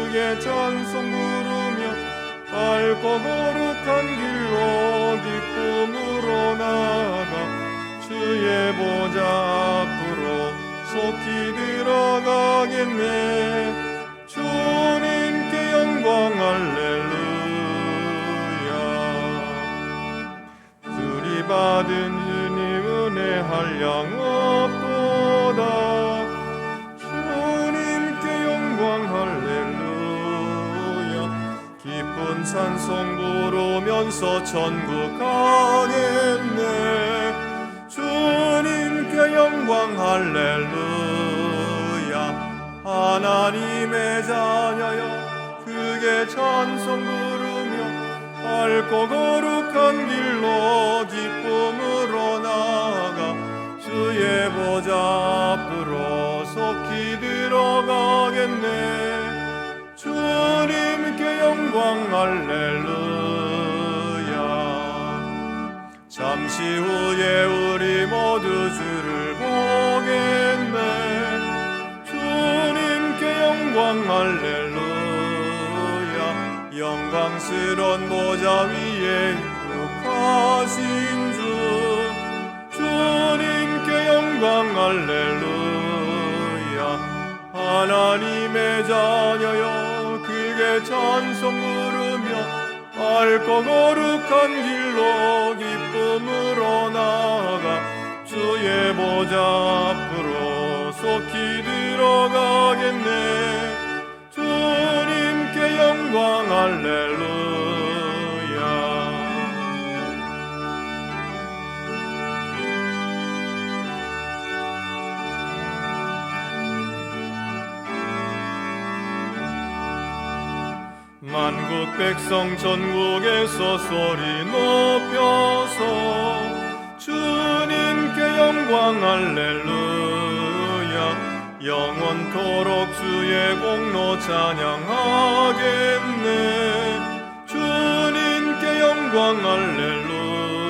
그게 찬송 부르며 밝고 거룩한 길로 기쁨으로 나아가 주의 보좌 앞으로 속히 들어가겠네. 주님께 영광 할렐루야. 주리 받은 주님 은혜 한량 없도다. 주님께 영광 할렐루야. 기쁜 찬송 부르면서 천국 가겠네. 주님께 영광 할렐루야. 하나님의 자녀여 크게 찬송 부르며 밝고 거룩한 길로 기쁨으로 나아가 주의 보좌 앞으로 속히 들어가겠네. 주님께 영광 할렐루야. 잠시 후에 우리 모두 주를 보겠네. 주님께 영광 할렐루야. 영광스런 보좌 위에 육하신 주 주님께 영광 할렐루야. 하나님의 자녀여 크게 찬송 부르며 밝고 거룩한 길로 기쁨으로 나아가 주의 보좌 앞으로 속히 들어가겠네. 주님께 영광 할렐루야. 만국 백성 전국에서 소리 높여서 주님께 영광 할렐루야. 영원토록 주의 공로 찬양하겠네. 주님께 영광 할렐루야.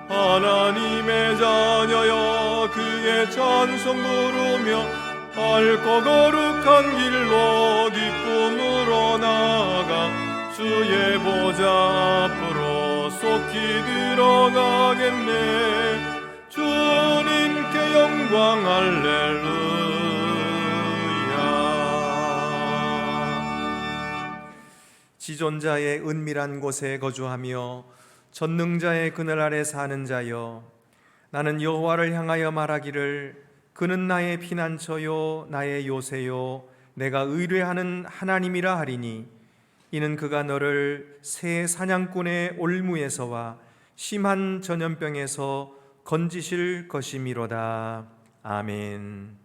하나님의 자녀여 그의 찬송 부르며 밝고 거룩한 길로 기쁨으로 나아가 주의 보좌 앞으로 속히 들어가겠네. 주님께 영광 할렐루야. 지존자의 은밀한 곳에 거주하며 전능자의 그늘 아래 사는 자여, 나는 여호와를 향하여 말하기를 그는 나의 피난처요 나의 요새요 내가 의뢰하는 하나님이라 하리니, 이는 그가 너를 새 사냥꾼의 올무에서와 심한 전염병에서 건지실 것이미로다. 아멘.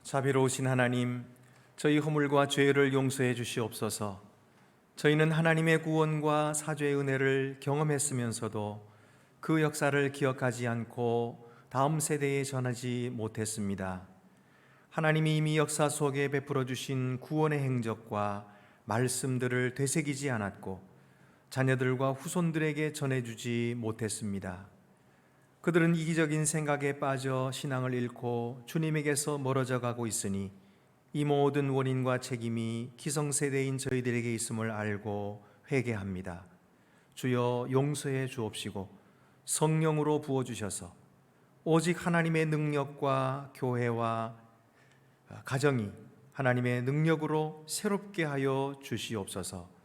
자비로우신 하나님, 저희 허물과 죄를 용서해 주시옵소서. 저희는 하나님의 구원과 사죄의 은혜를 경험했으면서도 그 역사를 기억하지 않고 다음 세대에 전하지 못했습니다. 하나님이 이미 역사 속에 베풀어 주신 구원의 행적과 말씀들을 되새기지 않았고 자녀들과 후손들에게 전해주지 못했습니다. 그들은 이기적인 생각에 빠져 신앙을 잃고 주님에게서 멀어져 가고 있으니 이 모든 원인과 책임이 기성세대인 저희들에게 있음을 알고 회개합니다. 주여 용서해 주옵시고 성령으로 부어주셔서 오직 하나님의 능력과 교회와 가정이 하나님의 능력으로 새롭게 하여 주시옵소서.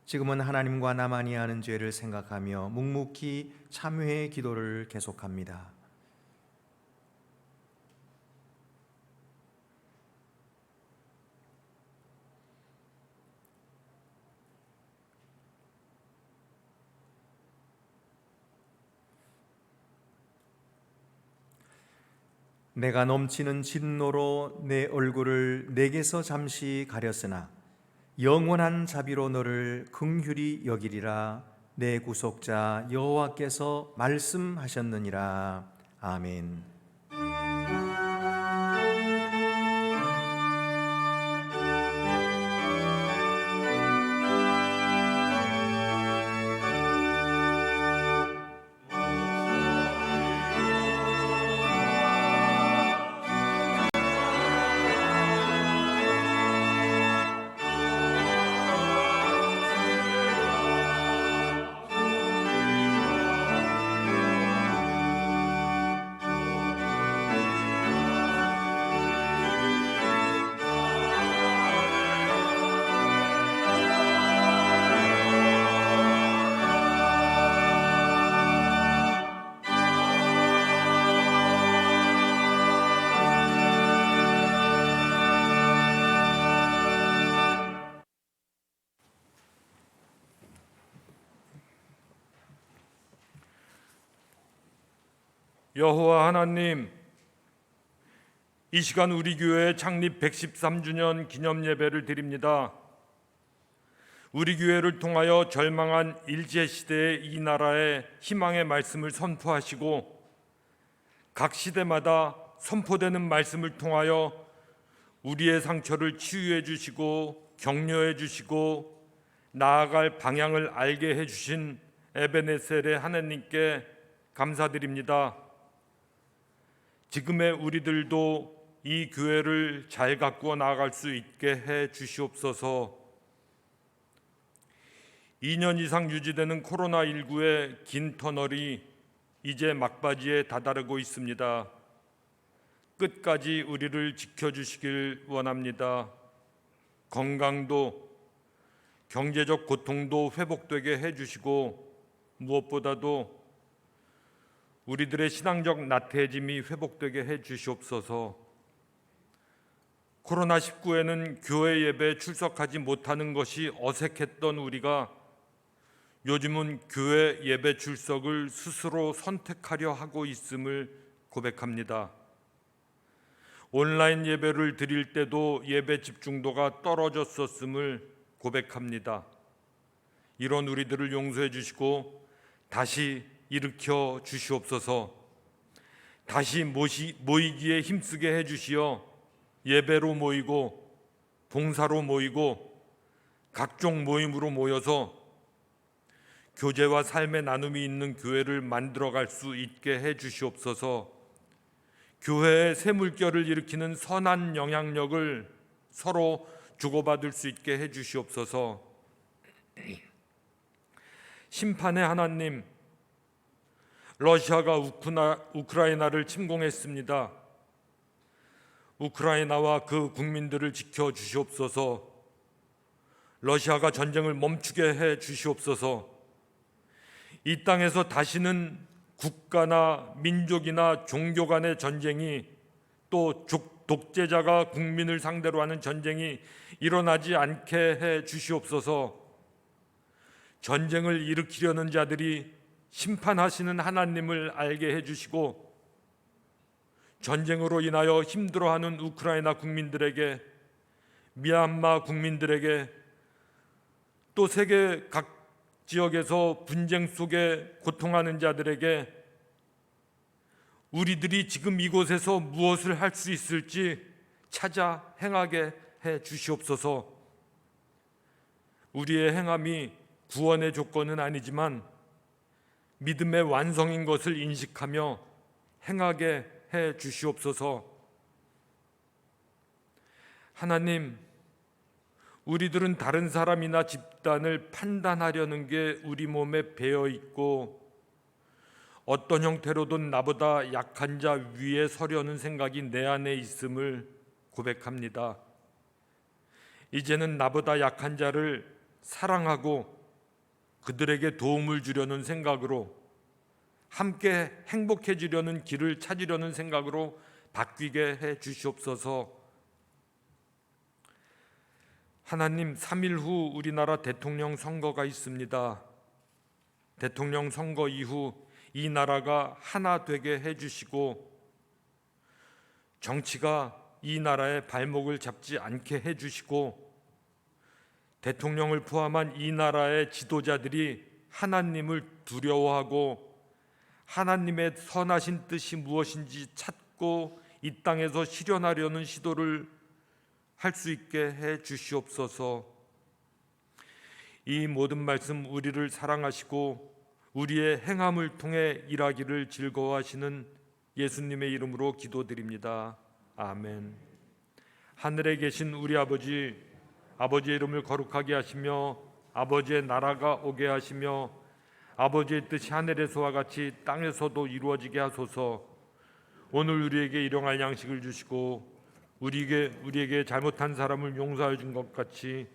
지금은 하나님과 나만이 아는 죄를 생각하며 묵묵히 참회의 기도를 계속합니다. 내가 넘치는 진노로 내 얼굴을 내게서 잠시 가렸으나 영원한 자비로 너를 긍휼히 여기리라. 내 구속자 여호와께서 말씀하셨느니라. 아멘. 여호와 하나님, 이 시간 우리 교회 창립 113주년 기념 예배를 드립니다. 우리 교회를 통하여 절망한 일제시대의 이 나라에 희망의 말씀을 선포하시고 각 시대마다 선포되는 말씀을 통하여 우리의 상처를 치유해 주시고 격려해 주시고 나아갈 방향을 알게 해 주신 에베네셀의 하나님께 감사드립니다. 지금의 우리들도 이 교회를 잘 가꾸어 나아갈 수 있게 해 주시옵소서. 2년 이상 유지되는 코로나19의 긴 터널이 이제 막바지에 다다르고 있습니다. 끝까지 우리를 지켜주시길 원합니다. 건강도 경제적 고통도 회복되게 해주시고 무엇보다도 우리들의 신앙적 나태해짐이 회복되게 해주시옵소서. 코로나19에는 교회 예배에 출석하지 못하는 것이 어색했던 우리가 요즘은 교회 예배 출석을 스스로 선택하려 하고 있음을 고백합니다. 온라인 예배를 드릴 때도 예배 집중도가 떨어졌었음을 고백합니다. 이런 우리들을 용서해 주시고 다시 일으켜 주시옵소서. 다시 모이기에 힘쓰게 해 주시어 예배로 모이고 봉사로 모이고 각종 모임으로 모여서 교제와 삶의 나눔이 있는 교회를 만들어갈 수 있게 해 주시옵소서. 교회의 새 물결을 일으키는 선한 영향력을 서로 주고받을 수 있게 해 주시옵소서. 심판의 하나님, 러시아가 우크라이나를 침공했습니다. 우크라이나와 그 국민들을 지켜 주시옵소서. 러시아가 전쟁을 멈추게 해 주시옵소서. 이 땅에서 다시는 국가나 민족이나 종교 간의 전쟁이 또 독재자가 국민을 상대로 하는 전쟁이 일어나지 않게 해 주시옵소서. 전쟁을 일으키려는 자들이 심판하시는 하나님을 알게 해주시고 전쟁으로 인하여 힘들어하는 우크라이나 국민들에게, 미얀마 국민들에게, 또 세계 각 지역에서 분쟁 속에 고통하는 자들에게 우리들이 지금 이곳에서 무엇을 할 수 있을지 찾아 행하게 해 주시옵소서. 우리의 행함이 구원의 조건은 아니지만 믿음의 완성인 것을 인식하며 행하게 해 주시옵소서. 하나님, 우리들은 다른 사람이나 집단을 판단하려는 게 우리 몸에 배어 있고 어떤 형태로든 나보다 약한 자 위에 서려는 생각이 내 안에 있음을 고백합니다. 이제는 나보다 약한 자를 사랑하고 그들에게 도움을 주려는 생각으로, 함께 행복해지려는 길을 찾으려는 생각으로 바뀌게 해 주시옵소서. 하나님, 3일 후 우리나라 대통령 선거가 있습니다. 대통령 선거 이후 이 나라가 하나 되게 해 주시고 정치가 이 나라의 발목을 잡지 않게 해주시고 대통령을 포함한 이 나라의 지도자들이 하나님을 두려워하고 하나님의 선하신 뜻이 무엇인지 찾고 이 땅에서 실현하려는 시도를 할 수 있게 해 주시옵소서. 이 모든 말씀 우리를 사랑하시고 우리의 행함을 통해 일하기를 즐거워하시는 예수님의 이름으로 기도드립니다. 아멘. 하늘에 계신 우리 아버지, 아버지의 이름을 거룩하게 하시며 아버지의 나라가 오게 하시며 아버지의 뜻이 하늘에서와 같이 땅에서도 이루어지게 하소서. 오늘 우리에게 일용할 양식을 주시고 우리에게 잘못한 사람을 용서하여 준 것 같이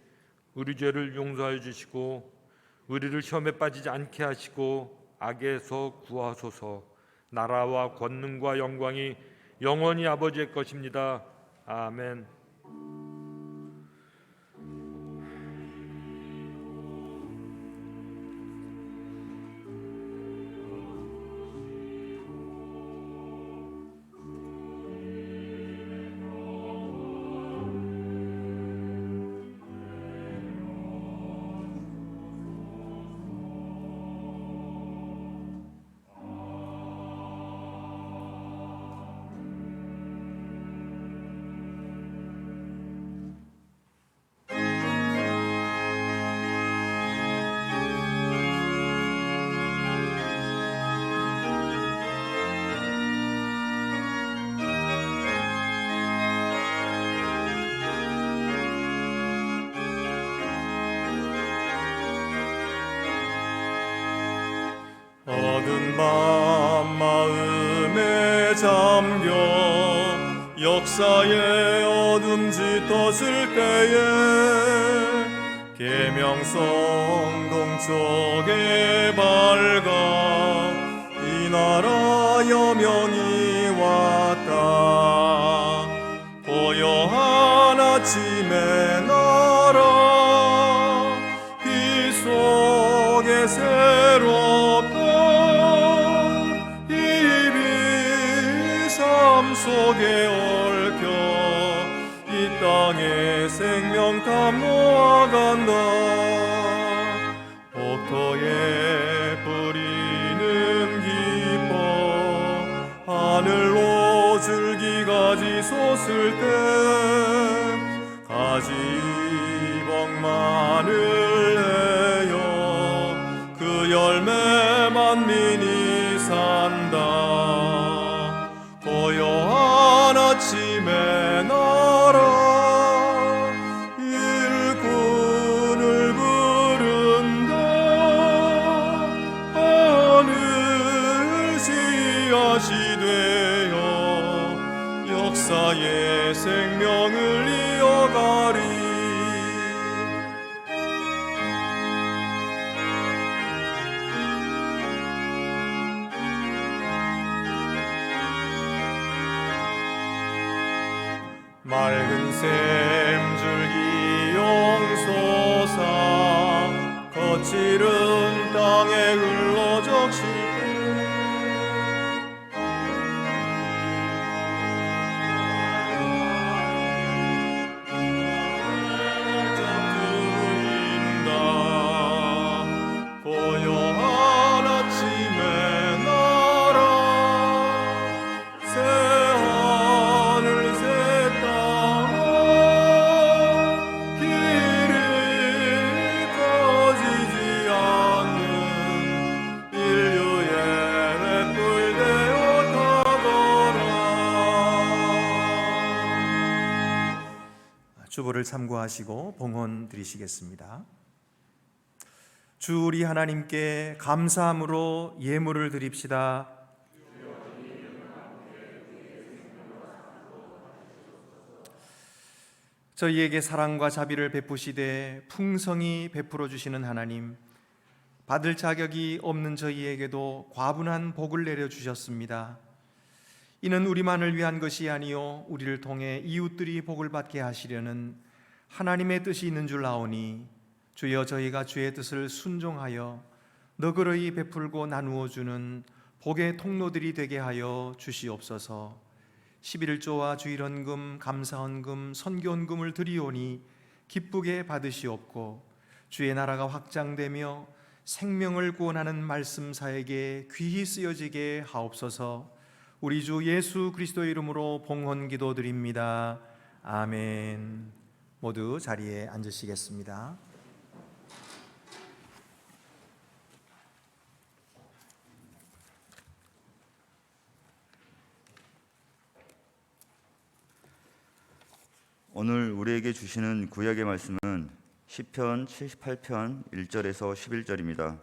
우리 죄를 용서하여 주시고 우리를 시험에 빠지지 않게 하시고 악에서 구하소서. 나라와 권능과 영광이 영원히 아버지의 것입니다. 아멘. 어두운 밤 마음에 잠겨 역사의 어둠 짙었을 때에 계명성 동쪽에 밝아 이 나라 여명이 왔다. 고요한 아침의 나라 빛 속에 새롭다. 속에 얽혀 이 땅의 생명 다 모아간다. 옥토에 뿌리는 기뻐 하늘로 줄기가지 솟을 때 가지 복만을 내어 그 열매 만민이 산다. 고요한 아침의 나라 일꾼을 부른다. 하늘 씨앗이 되어 역사의 생명을 이어가리. 맑은 샘줄기 용솟아 거칠은 땅에 흘러 적실 때 고요한 아침의 나라 새하늘 길이 꺼지지 않는 인류의 횃불 되어 가거라. 주보를 참고하시고 봉헌 드리시겠습니다. 주 우리 하나님께 감사함으로 예물을 드립시다. 저희에게 사랑과 자비를 베푸시되 풍성히 베풀어 주시는 하나님, 받을 자격이 없는 저희에게도 과분한 복을 내려 주셨습니다. 이는 우리만을 위한 것이 아니요 우리를 통해 이웃들이 복을 받게 하시려는 하나님의 뜻이 있는 줄 아오니 주여 저희가 주의 뜻을 순종하여 너그러이 베풀고 나누어 주는 복의 통로들이 되게 하여 주시옵소서. 11조와 주일헌금, 감사헌금, 선교헌금을 드리오니 기쁘게 받으시옵고 주의 나라가 확장되며 생명을 구원하는 말씀사에게 귀히 쓰여지게 하옵소서. 우리 주 예수 그리스도의 이름으로 봉헌 기도드립니다. 아멘. 모두 자리에 앉으시겠습니다. 오늘 우리에게 주시는 구약의 말씀은 시편 78편 1절에서 11절입니다.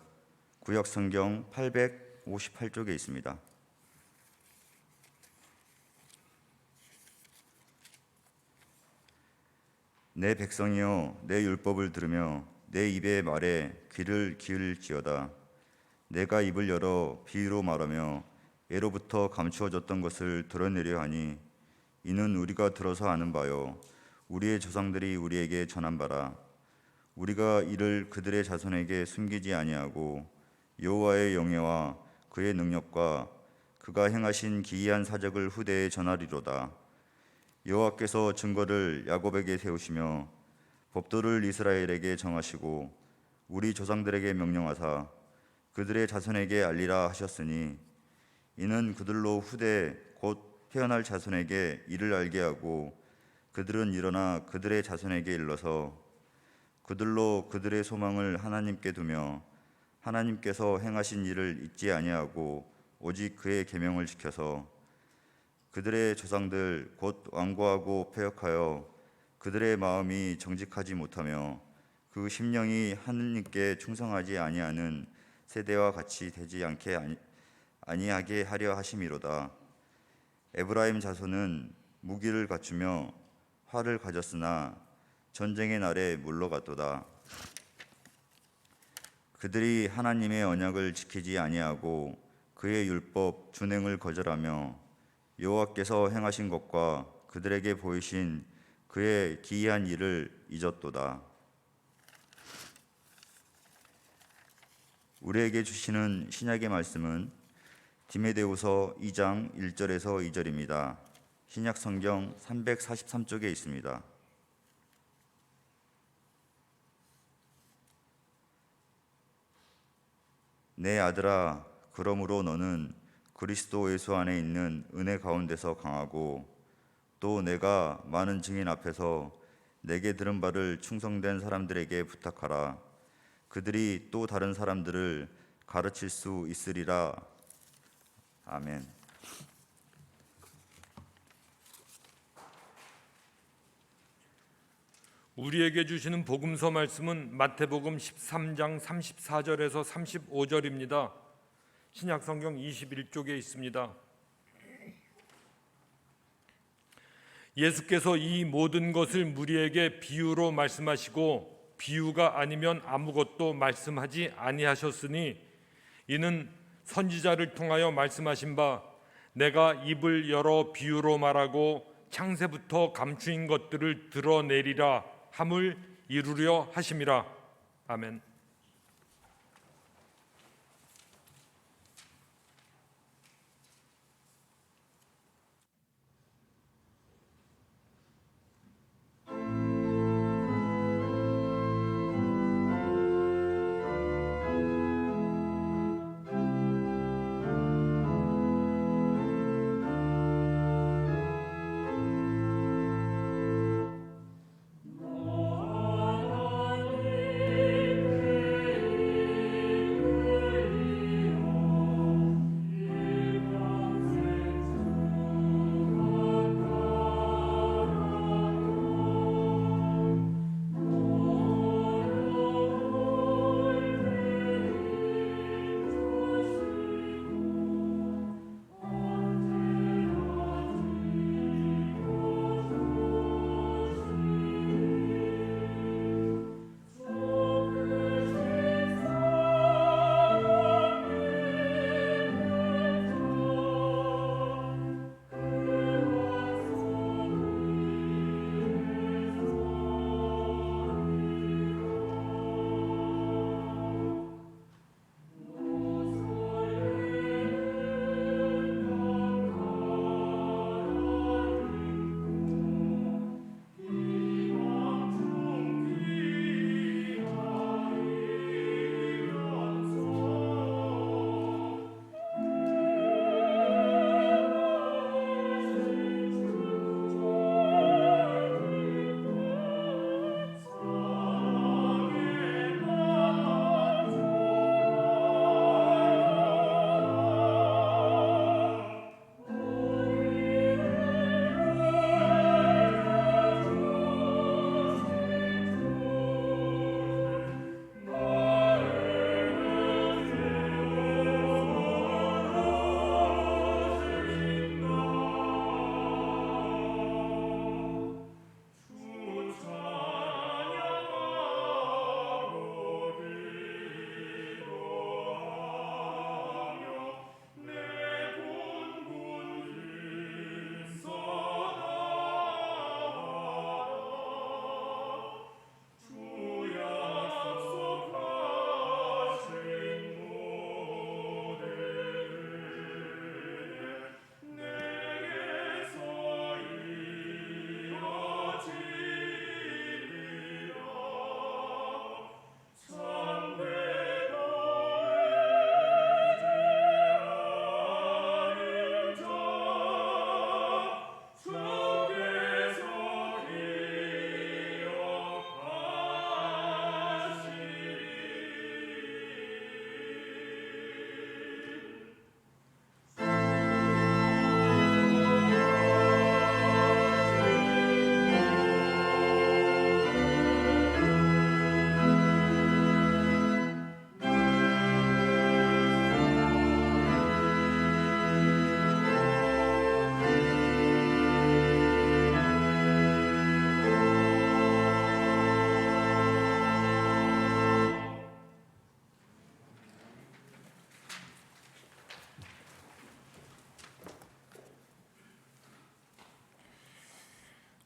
구약 성경 858쪽에 있습니다. 내 백성이여 내 율법을 들으며 내 입의 말에 귀를 기울지어다. 내가 입을 열어 비유로 말하며 예로부터 감추어졌던 것을 드러내려 하니 이는 우리가 들어서 아는 바요 우리의 조상들이 우리에게 전한 바라. 우리가 이를 그들의 자손에게 숨기지 아니하고 여호와의 영예와 그의 능력과 그가 행하신 기이한 사적을 후대에 전하리로다. 여호와께서 증거를 야곱에게 세우시며 법도를 이스라엘에게 정하시고 우리 조상들에게 명령하사 그들의 자손에게 알리라 하셨으니 이는 그들로 후대 곧 태어날 자손에게 이를 알게 하고 그들은 일어나 그들의 자손에게 일러서 그들로 그들의 소망을 하나님께 두며 하나님께서 행하신 일을 잊지 아니하고 오직 그의 계명을 지켜서 그들의 조상들 곧 완고하고 패역하여 그들의 마음이 정직하지 못하며 그 심령이 하느님께 충성하지 아니하는 세대와 같이 되지 않게 아니하게 하려 하심이로다. 에브라임 자손은 무기를 갖추며 활을 가졌으나 전쟁의 날에 물러갔도다. 그들이 하나님의 언약을 지키지 아니하고 그의 율법 준행을 거절하며 여호와께서 행하신 것과 그들에게 보이신 그의 기이한 일을 잊었도다. 우리에게 주시는 신약의 말씀은 디모데후서 2장 1절에서 2절입니다. 신약 성경 343쪽에 있습니다. 내 아들아, 그러므로 너는 그리스도 예수 안에 있는 은혜 가운데서 강하고 또 내가 많은 증인 앞에서 내게 들은 바를 충성된 사람들에게 부탁하라. 그들이 또 다른 사람들을 가르칠 수 있으리라. 아멘. 우리에게 주시는 복음서 말씀은 마태복음 13장 34절에서 35절입니다. 신약 성경 21쪽에 있습니다. 예수께서 이 모든 것을 무리에게 비유로 말씀하시고 비유가 아니면 아무것도 말씀하지 아니하셨으니 이는 선지자를 통하여 말씀하신 바 내가 입을 열어 비유로 말하고 창세부터 감추인 것들을 드러내리라 함을 이루려 하심이라. 아멘.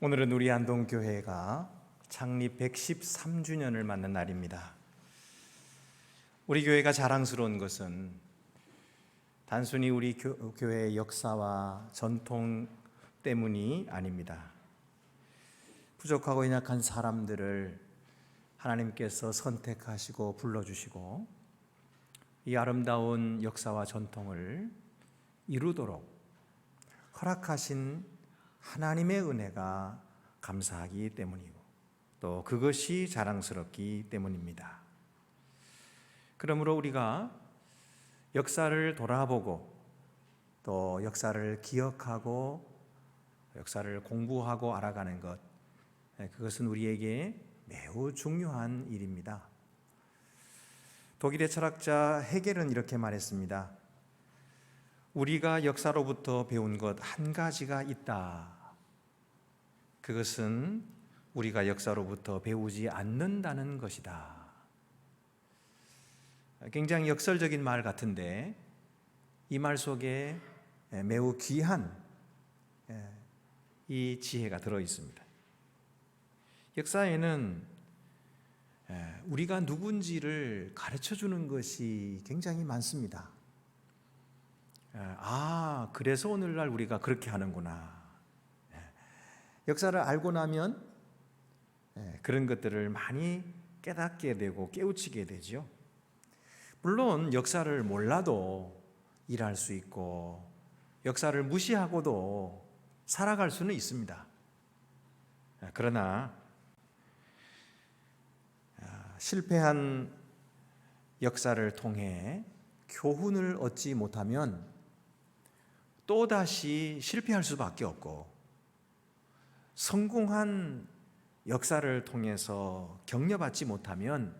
오늘은 우리 안동교회가 창립 113주년을 맞는 날입니다. 우리 교회가 자랑스러운 것은 단순히 우리 교회의 역사와 전통 때문이 아닙니다. 부족하고 연약한 사람들을 하나님께서 선택하시고 불러주시고 이 아름다운 역사와 전통을 이루도록 허락하신 하나님의 은혜가 감사하기 때문이고 또 그것이 자랑스럽기 때문입니다. 그러므로 우리가 역사를 돌아보고 또 역사를 기억하고 역사를 공부하고 알아가는 것, 그것은 우리에게 매우 중요한 일입니다. 독일의 철학자 헤겔은 이렇게 말했습니다. 우리가 역사로부터 배운 것 한 가지가 있다. 그것은 우리가 역사로부터 배우지 않는다는 것이다. 굉장히 역설적인 말 같은데 이 말 속에 매우 귀한 이 지혜가 들어 있습니다. 역사에는 우리가 누군지를 가르쳐 주는 것이 굉장히 많습니다. 그래서 오늘날 우리가 그렇게 하는구나. 역사를 알고 나면 그런 것들을 많이 깨닫게 되고 깨우치게 되죠. 물론 역사를 몰라도 일할 수 있고 역사를 무시하고도 살아갈 수는 있습니다. 그러나 실패한 역사를 통해 교훈을 얻지 못하면 또다시 실패할 수밖에 없고 성공한 역사를 통해서 격려받지 못하면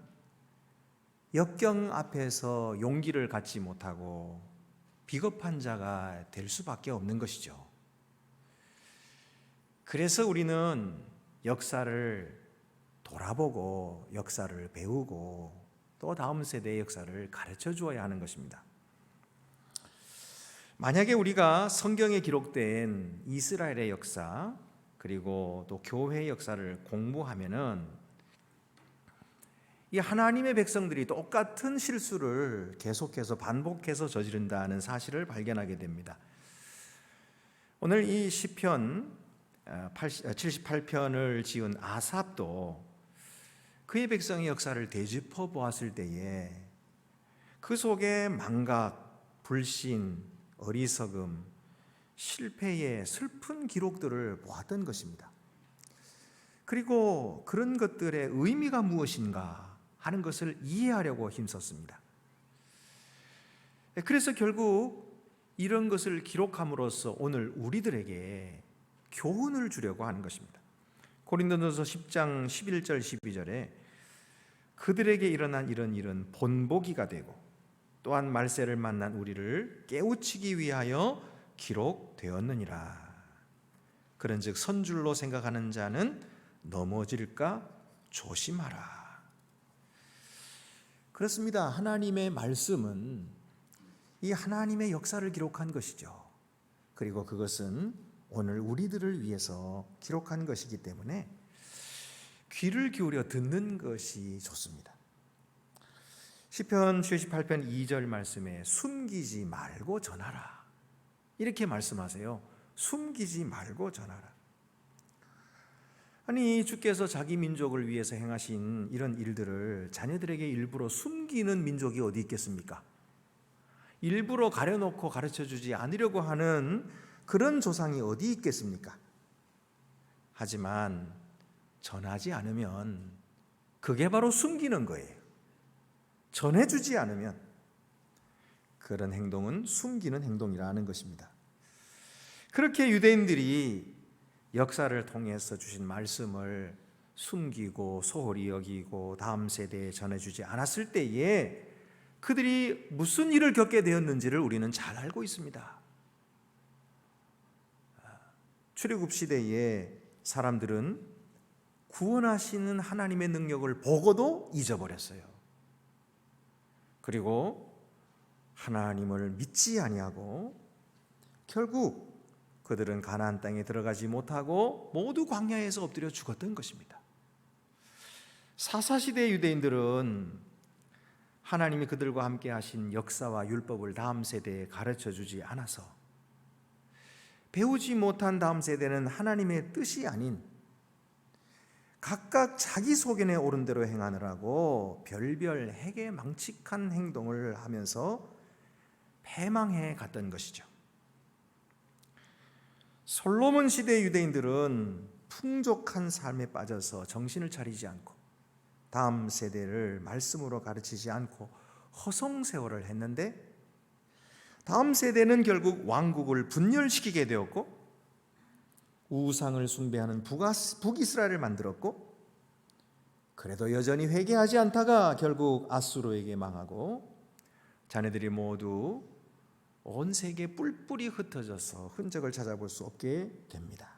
역경 앞에서 용기를 갖지 못하고 비겁한 자가 될 수밖에 없는 것이죠. 그래서 우리는 역사를 돌아보고 역사를 배우고 또 다음 세대의 역사를 가르쳐 주어야 하는 것입니다. 만약에 우리가 성경에 기록된 이스라엘의 역사 그리고 또 교회의 역사를 공부하면은 이 하나님의 백성들이 똑같은 실수를 계속해서 반복해서 저지른다는 사실을 발견하게 됩니다. 오늘 이 시편 78편을 지은 아삽도 그의 백성의 역사를 되짚어 보았을 때에 그 속에 망각, 불신, 어리석음, 실패의 슬픈 기록들을 보았던 것입니다. 그리고 그런 것들의 의미가 무엇인가 하는 것을 이해하려고 힘썼습니다. 그래서 결국 이런 것을 기록함으로써 오늘 우리들에게 교훈을 주려고 하는 것입니다. 고린도전서 10장 11절 12절에 그들에게 일어난 이런 일은 본보기가 되고 또한 말세를 만난 우리를 깨우치기 위하여 기록되었느니라. 그런즉 선줄로 생각하는 자는 넘어질까 조심하라. 그렇습니다. 하나님의 말씀은 이 하나님의 역사를 기록한 것이죠. 그리고 그것은 오늘 우리들을 위해서 기록한 것이기 때문에 귀를 기울여 듣는 것이 좋습니다. 시편 78편 2절 말씀에 숨기지 말고 전하라. 이렇게 말씀하세요. 숨기지 말고 전하라. 아니, 주께서 자기 민족을 위해서 행하신 이런 일들을 자녀들에게 일부러 숨기는 민족이 어디 있겠습니까? 일부러 가려놓고 가르쳐주지 않으려고 하는 그런 조상이 어디 있겠습니까? 하지만 전하지 않으면 그게 바로 숨기는 거예요. 전해주지 않으면 그런 행동은 숨기는 행동이라는 것입니다. 그렇게 유대인들이 역사를 통해서 주신 말씀을 숨기고 소홀히 여기고 다음 세대에 전해주지 않았을 때에 그들이 무슨 일을 겪게 되었는지를 우리는 잘 알고 있습니다. 출애굽 시대에 사람들은 구원하시는 하나님의 능력을 보고도 잊어버렸어요. 그리고 하나님을 믿지 아니하고 결국 그들은 가나안 땅에 들어가지 못하고 모두 광야에서 엎드려 죽었던 것입니다. 사사시대 유대인들은 하나님이 그들과 함께 하신 역사와 율법을 다음 세대에 가르쳐 주지 않아서 배우지 못한 다음 세대는 하나님의 뜻이 아닌 각각 자기 소견에 오른 대로 행하느라고 별별 해괴망측한 행동을 하면서 패망해 갔던 것이죠. 솔로몬 시대 유대인들은 풍족한 삶에 빠져서 정신을 차리지 않고 다음 세대를 말씀으로 가르치지 않고 허송세월을 했는데 다음 세대는 결국 왕국을 분열시키게 되었고 우상을 숭배하는 북이스라엘을 만들었고 그래도 여전히 회개하지 않다가 결국 아수르에게 망하고 자네들이 모두 온 세계에 뿔뿔이 흩어져서 흔적을 찾아볼 수 없게 됩니다.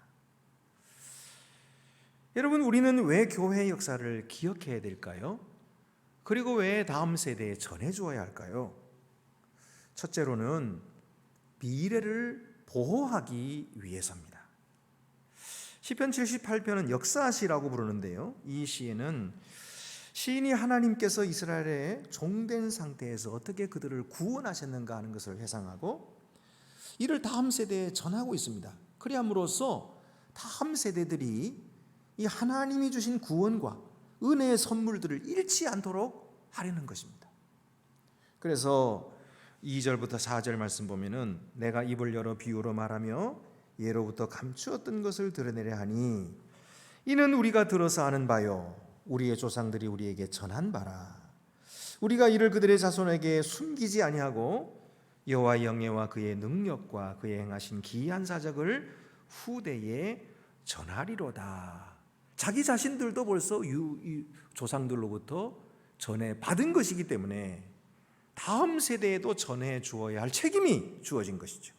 여러분, 우리는 왜 교회의 역사를 기억해야 될까요? 그리고 왜 다음 세대에 전해주어야 할까요? 첫째로는 미래를 보호하기 위해서입니다. 시편 78편은 역사시라고 부르는데요, 이 시에는 시인이 하나님께서 이스라엘의 종된 상태에서 어떻게 그들을 구원하셨는가 하는 것을 회상하고 이를 다음 세대에 전하고 있습니다. 그리함으로써 다음 세대들이 이 하나님이 주신 구원과 은혜의 선물들을 잃지 않도록 하려는 것입니다. 그래서 2절부터 4절 말씀 보면은 내가 입을 열어 비유로 말하며 예로부터 감추었던 것을 드러내려 하니 이는 우리가 들어서 아는 바요 우리의 조상들이 우리에게 전한 바라. 우리가 이를 그들의 자손에게 숨기지 아니하고 여호와의 영예와 그의 능력과 그의 행하신 기이한 사적을 후대에 전하리로다. 자기 자신들도 벌써 조상들로부터 전해 받은 것이기 때문에 다음 세대에도 전해 주어야 할 책임이 주어진 것이죠.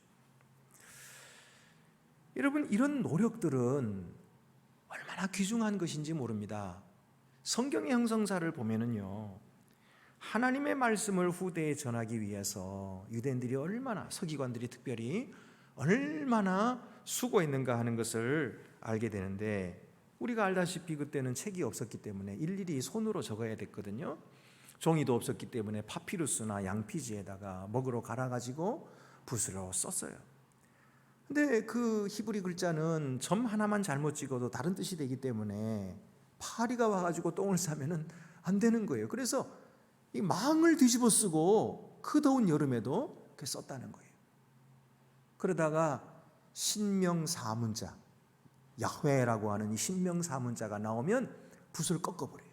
여러분, 이런 노력들은 얼마나 귀중한 것인지 모릅니다. 성경의 형성사를 보면은요, 하나님의 말씀을 후대에 전하기 위해서 유대인들이 얼마나, 서기관들이 특별히 얼마나 수고했는가 하는 것을 알게 되는데, 우리가 알다시피 그때는 책이 없었기 때문에 일일이 손으로 적어야 됐거든요. 종이도 없었기 때문에 파피루스나 양피지에다가 먹으로 갈아가지고 붓으로 썼어요. 근데 그 히브리 글자는 점 하나만 잘못 찍어도 다른 뜻이 되기 때문에 파리가 와가지고 똥을 싸면은 안 되는 거예요. 그래서 이 망을 뒤집어 쓰고 그 더운 여름에도 그렇게 썼다는 거예요. 그러다가 신명사문자, 야훼라고 하는 이 신명사문자가 나오면 붓을 꺾어버려요.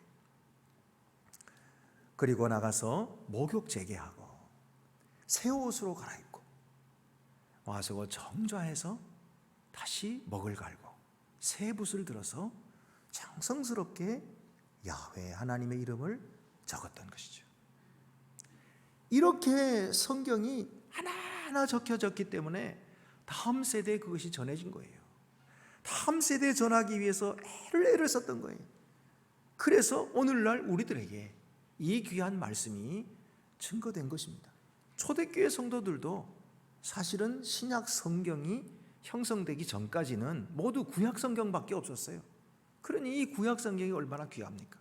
그리고 나가서 목욕 재개하고 새 옷으로 갈아입고 와서 정좌해서 다시 먹을 갈고 새 붓을 들어서 장성스럽게 야훼 하나님의 이름을 적었던 것이죠. 이렇게 성경이 하나하나 적혀졌기 때문에 다음 세대에 그것이 전해진 거예요. 다음 세대에 전하기 위해서 애를 썼던 거예요. 그래서 오늘날 우리들에게 이 귀한 말씀이 증거된 것입니다. 초대교회 성도들도 사실은 신약 성경이 형성되기 전까지는 모두 구약 성경밖에 없었어요. 그러니 이 구약 성경이 얼마나 귀합니까?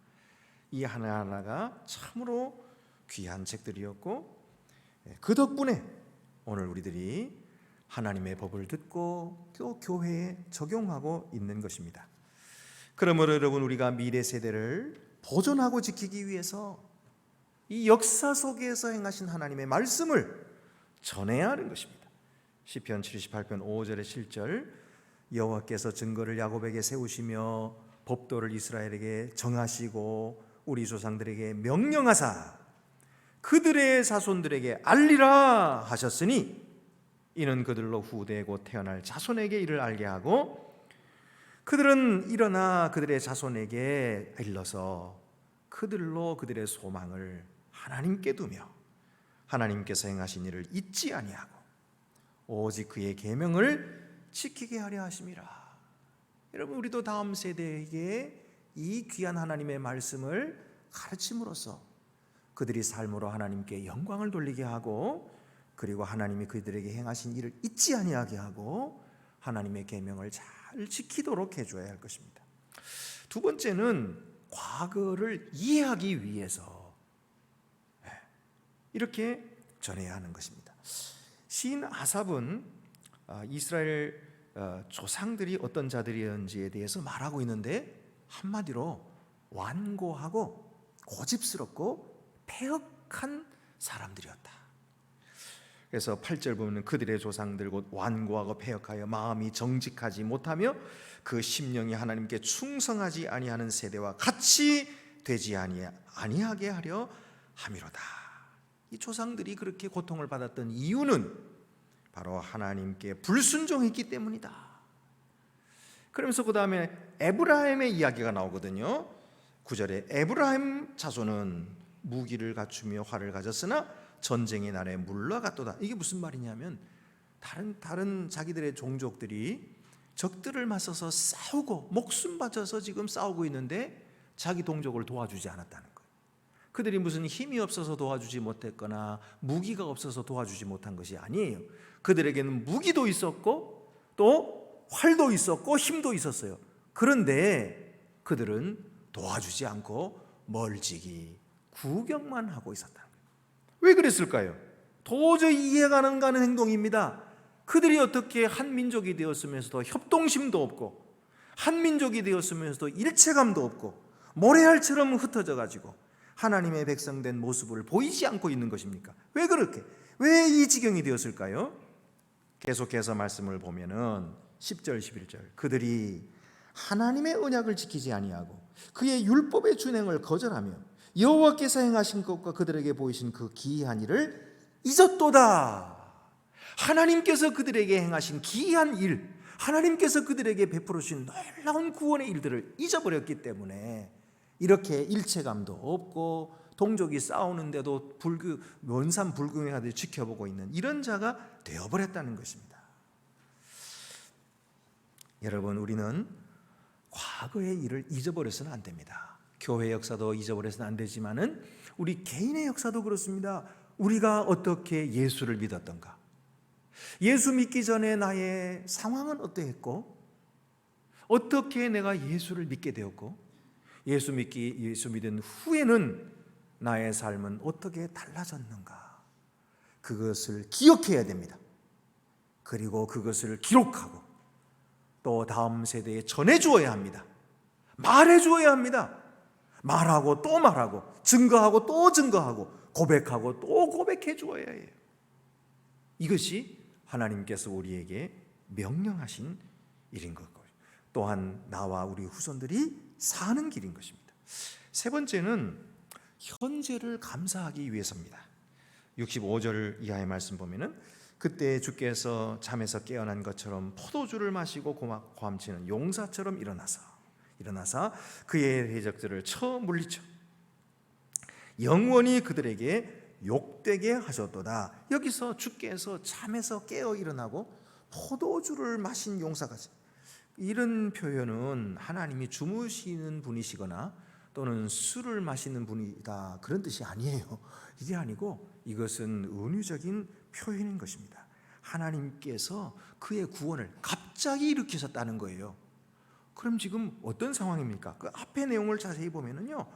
이 하나하나가 참으로 귀한 책들이었고, 그 덕분에 오늘 우리들이 하나님의 법을 듣고 또 교회에 적용하고 있는 것입니다. 그러므로 여러분, 우리가 미래 세대를 보존하고 지키기 위해서 이 역사 속에서 행하신 하나님의 말씀을 전해야 하는 것입니다. 시편 78편 5절의 7절, 여호와께서 증거를 야곱에게 세우시며 법도를 이스라엘에게 정하시고 우리 조상들에게 명령하사 그들의 자손들에게 알리라 하셨으니 이는 그들로 후대 곧 태어날 자손에게 이를 알게 하고 그들은 일어나 그들의 자손에게 일러서 그들로 그들의 소망을 하나님께 두며 하나님께서 행하신 일을 잊지 아니하고 오직 그의 계명을 지키게 하려 하심이라. 여러분, 우리도 다음 세대에게 이 귀한 하나님의 말씀을 가르침으로써 그들이 삶으로 하나님께 영광을 돌리게 하고 그리고 하나님이 그들에게 행하신 일을 잊지 아니하게 하고 하나님의 계명을 잘 지키도록 해줘야 할 것입니다. 두 번째는 과거를 이해하기 위해서 이렇게 전해야 하는 것입니다. 시인 아삽은 이스라엘 조상들이 어떤 자들이었는지에 대해서 말하고 있는데 한마디로 완고하고 고집스럽고 패역한 사람들이었다. 그래서 8절 보면 그들의 조상들 곧 완고하고 패역하여 마음이 정직하지 못하며 그 심령이 하나님께 충성하지 아니하는 세대와 같이 되지 아니하게 하려 함이로다. 이 조상들이 그렇게 고통을 받았던 이유는 바로 하나님께 불순종했기 때문이다. 그러면서 그 다음에 에브라임의 이야기가 나오거든요. 9절에 에브라임 자손은 무기를 갖추며 활을 가졌으나 전쟁의 날에 물러갔도다. 이게 무슨 말이냐면 다른 자기들의 종족들이 적들을 맞서서 싸우고 목숨 바쳐서 지금 싸우고 있는데 자기 동족을 도와주지 않았다는 거예요. 그들이 무슨 힘이 없어서 도와주지 못했거나 무기가 없어서 도와주지 못한 것이 아니에요. 그들에게는 무기도 있었고 또 활도 있었고 힘도 있었어요. 그런데 그들은 도와주지 않고 멀찍이 구경만 하고 있었다. 왜 그랬을까요? 도저히 이해가 안 가는 행동입니다. 그들이 어떻게 한 민족이 되었으면서도 협동심도 없고 한 민족이 되었으면서도 일체감도 없고 모래알처럼 흩어져 가지고 하나님의 백성된 모습을 보이지 않고 있는 것입니까? 왜 그렇게? 왜 이 지경이 되었을까요? 계속해서 말씀을 보면은 10절 11절 그들이 하나님의 언약을 지키지 아니하고 그의 율법의 준행을 거절하며 여호와께서 행하신 것과 그들에게 보이신 그 기이한 일을 잊었도다. 하나님께서 그들에게 행하신 기이한 일, 하나님께서 그들에게 베풀어 주신 놀라운 구원의 일들을 잊어버렸기 때문에 이렇게 일체감도 없고 동족이 싸우는데도 원산 불구경하듯이 지켜보고 있는 이런 자가 되어버렸다는 것입니다. 여러분, 우리는 과거의 일을 잊어버려서는 안 됩니다. 교회 역사도 잊어버려서는 안 되지만은 우리 개인의 역사도 그렇습니다. 우리가 어떻게 예수를 믿었던가, 예수 믿기 전에 나의 상황은 어떠했고, 어떻게 내가 예수를 믿게 되었고, 예수 믿은 후에는 나의 삶은 어떻게 달라졌는가, 그것을 기억해야 됩니다. 그리고 그것을 기록하고 또 다음 세대에 전해주어야 합니다. 말해주어야 합니다. 말하고 또 말하고 증거하고 또 증거하고 고백하고 또 고백해 주어야 해요. 이것이 하나님께서 우리에게 명령하신 일인 것, 또한 나와 우리 후손들이 사는 길인 것입니다. 세 번째는 현재를 감사하기 위해서입니다. 65절 이하의 말씀 보면은 그때 주께서 잠에서 깨어난 것처럼 포도주를 마시고 고함치는 용사처럼 일어나사 그의 대적들을 쳐 물리쳐 영원히 그들에게 욕되게 하셨도다. 여기서 주께서 잠에서 깨어 일어나고 포도주를 마신 용사같이, 이런 표현은 하나님이 주무시는 분이시거나 또는 술을 마시는 분이다 그런 뜻이 아니에요. 이게 아니고 이것은 은유적인 표현인 것입니다. 하나님께서 그의 구원을 갑자기 일으키셨다는 거예요. 그럼 지금 어떤 상황입니까? 그 앞의 내용을 자세히 보면은요,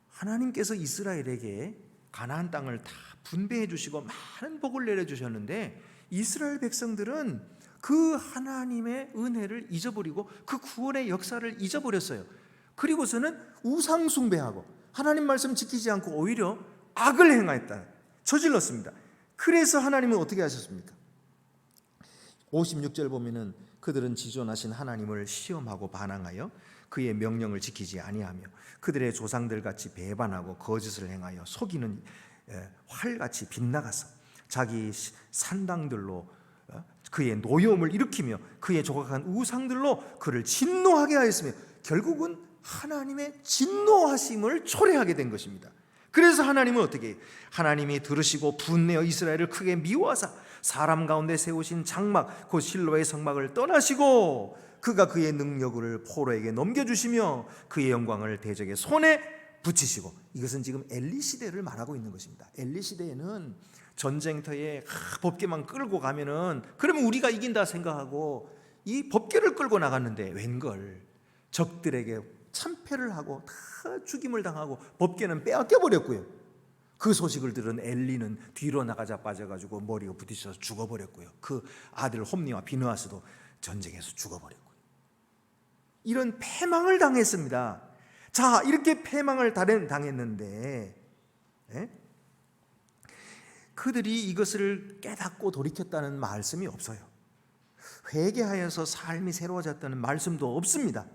하나님께서 이스라엘에게 가나안 땅을 다 분배해 주시고 많은 복을 내려 주셨는데 이스라엘 백성들은 그 하나님의 은혜를 잊어버리고 그 구원의 역사를 잊어버렸어요. 그리고서는 우상 숭배하고 하나님 말씀 지키지 않고 오히려 악을 행하였다, 저질렀습니다. 그래서 하나님은 어떻게 하셨습니까? 56절 보면은 그들은 지존하신 하나님을 시험하고 반항하여 그의 명령을 지키지 아니하며 그들의 조상들 같이 배반하고 거짓을 행하여 속이는 활같이 빗나가서 자기 산당들로 그의 노여움을 일으키며 그의 조각한 우상들로 그를 진노하게 하였으며 결국은 하나님의 진노하심을 초래하게 된 것입니다. 그래서 하나님은 어떻게 해요? 하나님이 들으시고 분내어 이스라엘을 크게 미워하사 사람 가운데 세우신 장막 곧 실로의 성막을 떠나시고 그가 그의 능력을 포로에게 넘겨주시며 그의 영광을 대적의 손에 붙이시고, 이것은 지금 엘리 시대를 말하고 있는 것입니다. 엘리 시대에는 전쟁터에 법궤만 끌고 가면은 그러면 우리가 이긴다 생각하고 이 법궤를 끌고 나갔는데 웬걸 적들에게 참패를 하고 다 죽임을 당하고 법궤는 빼앗겨 버렸고요. 그 소식을 들은 엘리는 뒤로 나가자 빠져가지고 머리가 부딪혀서 죽어버렸고요. 그 아들 홈리와 비느하스도 전쟁에서 죽어버렸고요. 이런 패망을 당했습니다. 자, 이렇게 패망을 당했는데 그들이 이것을 깨닫고 돌이켰다는 말씀이 없어요. 회개하여서 삶이 새로워졌다는 말씀도 없습니다.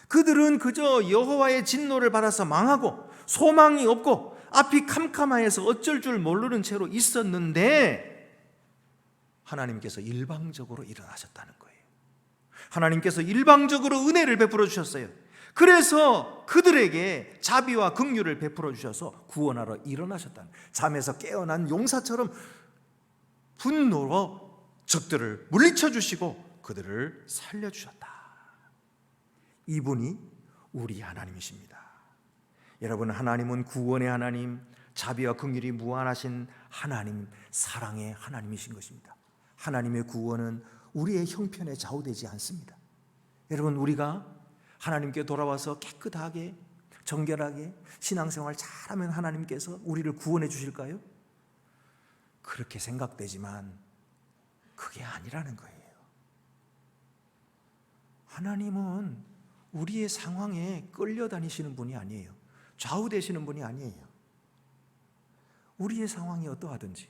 그들은 그저 여호와의 진노를 받아서 망하고 소망이 없고 앞이 캄캄하여서 어쩔 줄 모르는 채로 있었는데 하나님께서 일방적으로 일어나셨다는 거예요. 하나님께서 일방적으로 은혜를 베풀어 주셨어요. 그래서 그들에게 자비와 긍휼을 베풀어 주셔서 구원하러 일어나셨다는, 잠에서 깨어난 용사처럼 분노로 적들을 물리쳐 주시고 그들을 살려 주셨다. 이분이 우리 하나님이십니다. 여러분, 하나님은 구원의 하나님, 자비와 긍휼이 무한하신 하나님, 사랑의 하나님이신 것입니다. 하나님의 구원은 우리의 형편에 좌우되지 않습니다. 여러분, 우리가 하나님께 돌아와서 깨끗하게 정결하게 신앙생활 잘하면 하나님께서 우리를 구원해 주실까요? 그렇게 생각되지만 그게 아니라는 거예요. 하나님은 우리의 상황에 끌려다니시는 분이 아니에요. 좌우되시는 분이 아니에요. 우리의 상황이 어떠하든지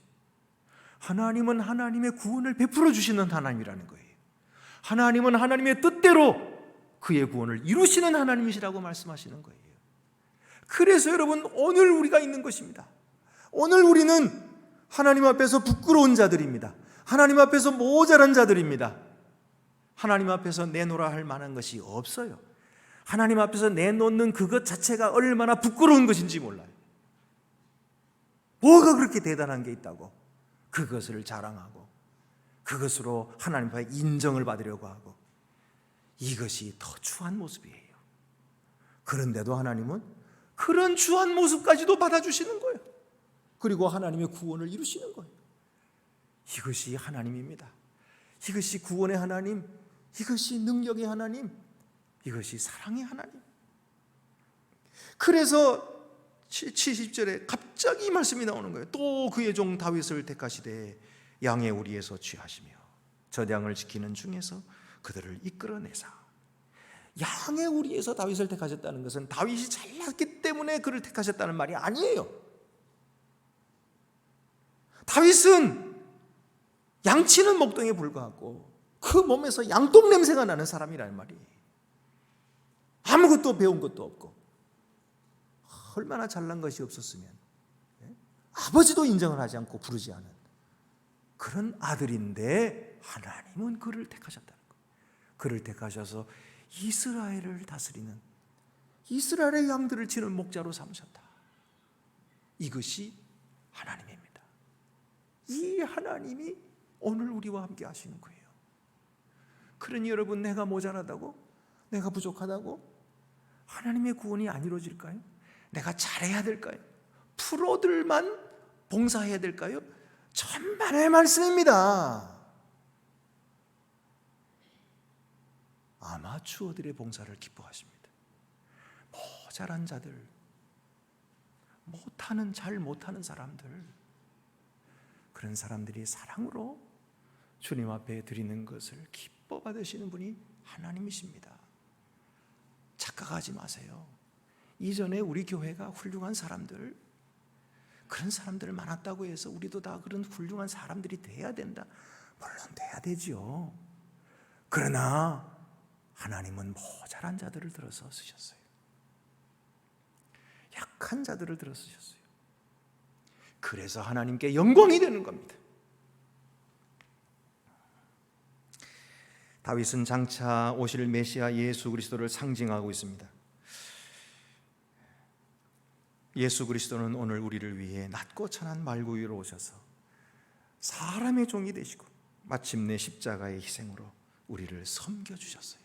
하나님은 하나님의 구원을 베풀어 주시는 하나님이라는 거예요. 하나님은 하나님의 뜻대로 그의 구원을 이루시는 하나님이시라고 말씀하시는 거예요. 그래서 여러분, 오늘 우리가 있는 것입니다. 오늘 우리는 하나님 앞에서 부끄러운 자들입니다. 하나님 앞에서 모자란 자들입니다. 하나님 앞에서 내놓으라 할 만한 것이 없어요. 하나님 앞에서 내놓는 그것 자체가 얼마나 부끄러운 것인지 몰라요. 뭐가 그렇게 대단한 게 있다고 그것을 자랑하고 그것으로 하나님 앞에 인정을 받으려고 하고, 이것이 더 추한 모습이에요. 그런데도 하나님은 그런 추한 모습까지도 받아주시는 거예요. 그리고 하나님의 구원을 이루시는 거예요. 이것이 하나님입니다. 이것이 구원의 하나님, 이것이 능력의 하나님, 이것이 사랑의 하나님. 그래서 70절에 갑자기 이 말씀이 나오는 거예요. 또 그의 종 다윗을 택하시되 양의 우리에서 취하시며 저장을 지키는 중에서 그들을 이끌어내사. 양의 우리에서 다윗을 택하셨다는 것은 다윗이 잘났기 때문에 그를 택하셨다는 말이 아니에요. 다윗은 양치는 목동에 불과하고 그 몸에서 양똥 냄새가 나는 사람이라는 말이에요. 아무것도 배운 것도 없고 얼마나 잘난 것이 없었으면 아버지도 인정을 하지 않고 부르지 않은 그런 아들인데 하나님은 그를 택하셨다는 거예요. 그를 택하셔서 이스라엘을 다스리는, 이스라엘의 양들을 치는 목자로 삼으셨다. 이것이 하나님입니다. 이 하나님이 오늘 우리와 함께 하시는 거예요. 그러니 여러분, 내가 모자라다고, 내가 부족하다고 하나님의 구원이 안 이루어질까요? 내가 잘해야 될까요? 프로들만 봉사해야 될까요? 천만의 말씀입니다. 아마추어들의 봉사를 기뻐하십니다. 모자란 자들, 잘 못하는 사람들, 그런 사람들이 사랑으로 주님 앞에 드리는 것을 기뻐 받으시는 분이 하나님이십니다. 착각하지 마세요. 이전에 우리 교회가 훌륭한 사람들, 그런 사람들 많았다고 해서 우리도 다 그런 훌륭한 사람들이 돼야 된다. 물론 돼야 되죠. 그러나 하나님은 모자란 자들을 들어서 쓰셨어요. 약한 자들을 들어서 쓰셨어요. 그래서 하나님께 영광이 되는 겁니다. 다윗은 장차 오실 메시아 예수 그리스도를 상징하고 있습니다. 예수 그리스도는 오늘 우리를 위해 낮고 천한 말구 위로 오셔서 사람의 종이 되시고 마침내 십자가의 희생으로 우리를 섬겨주셨어요.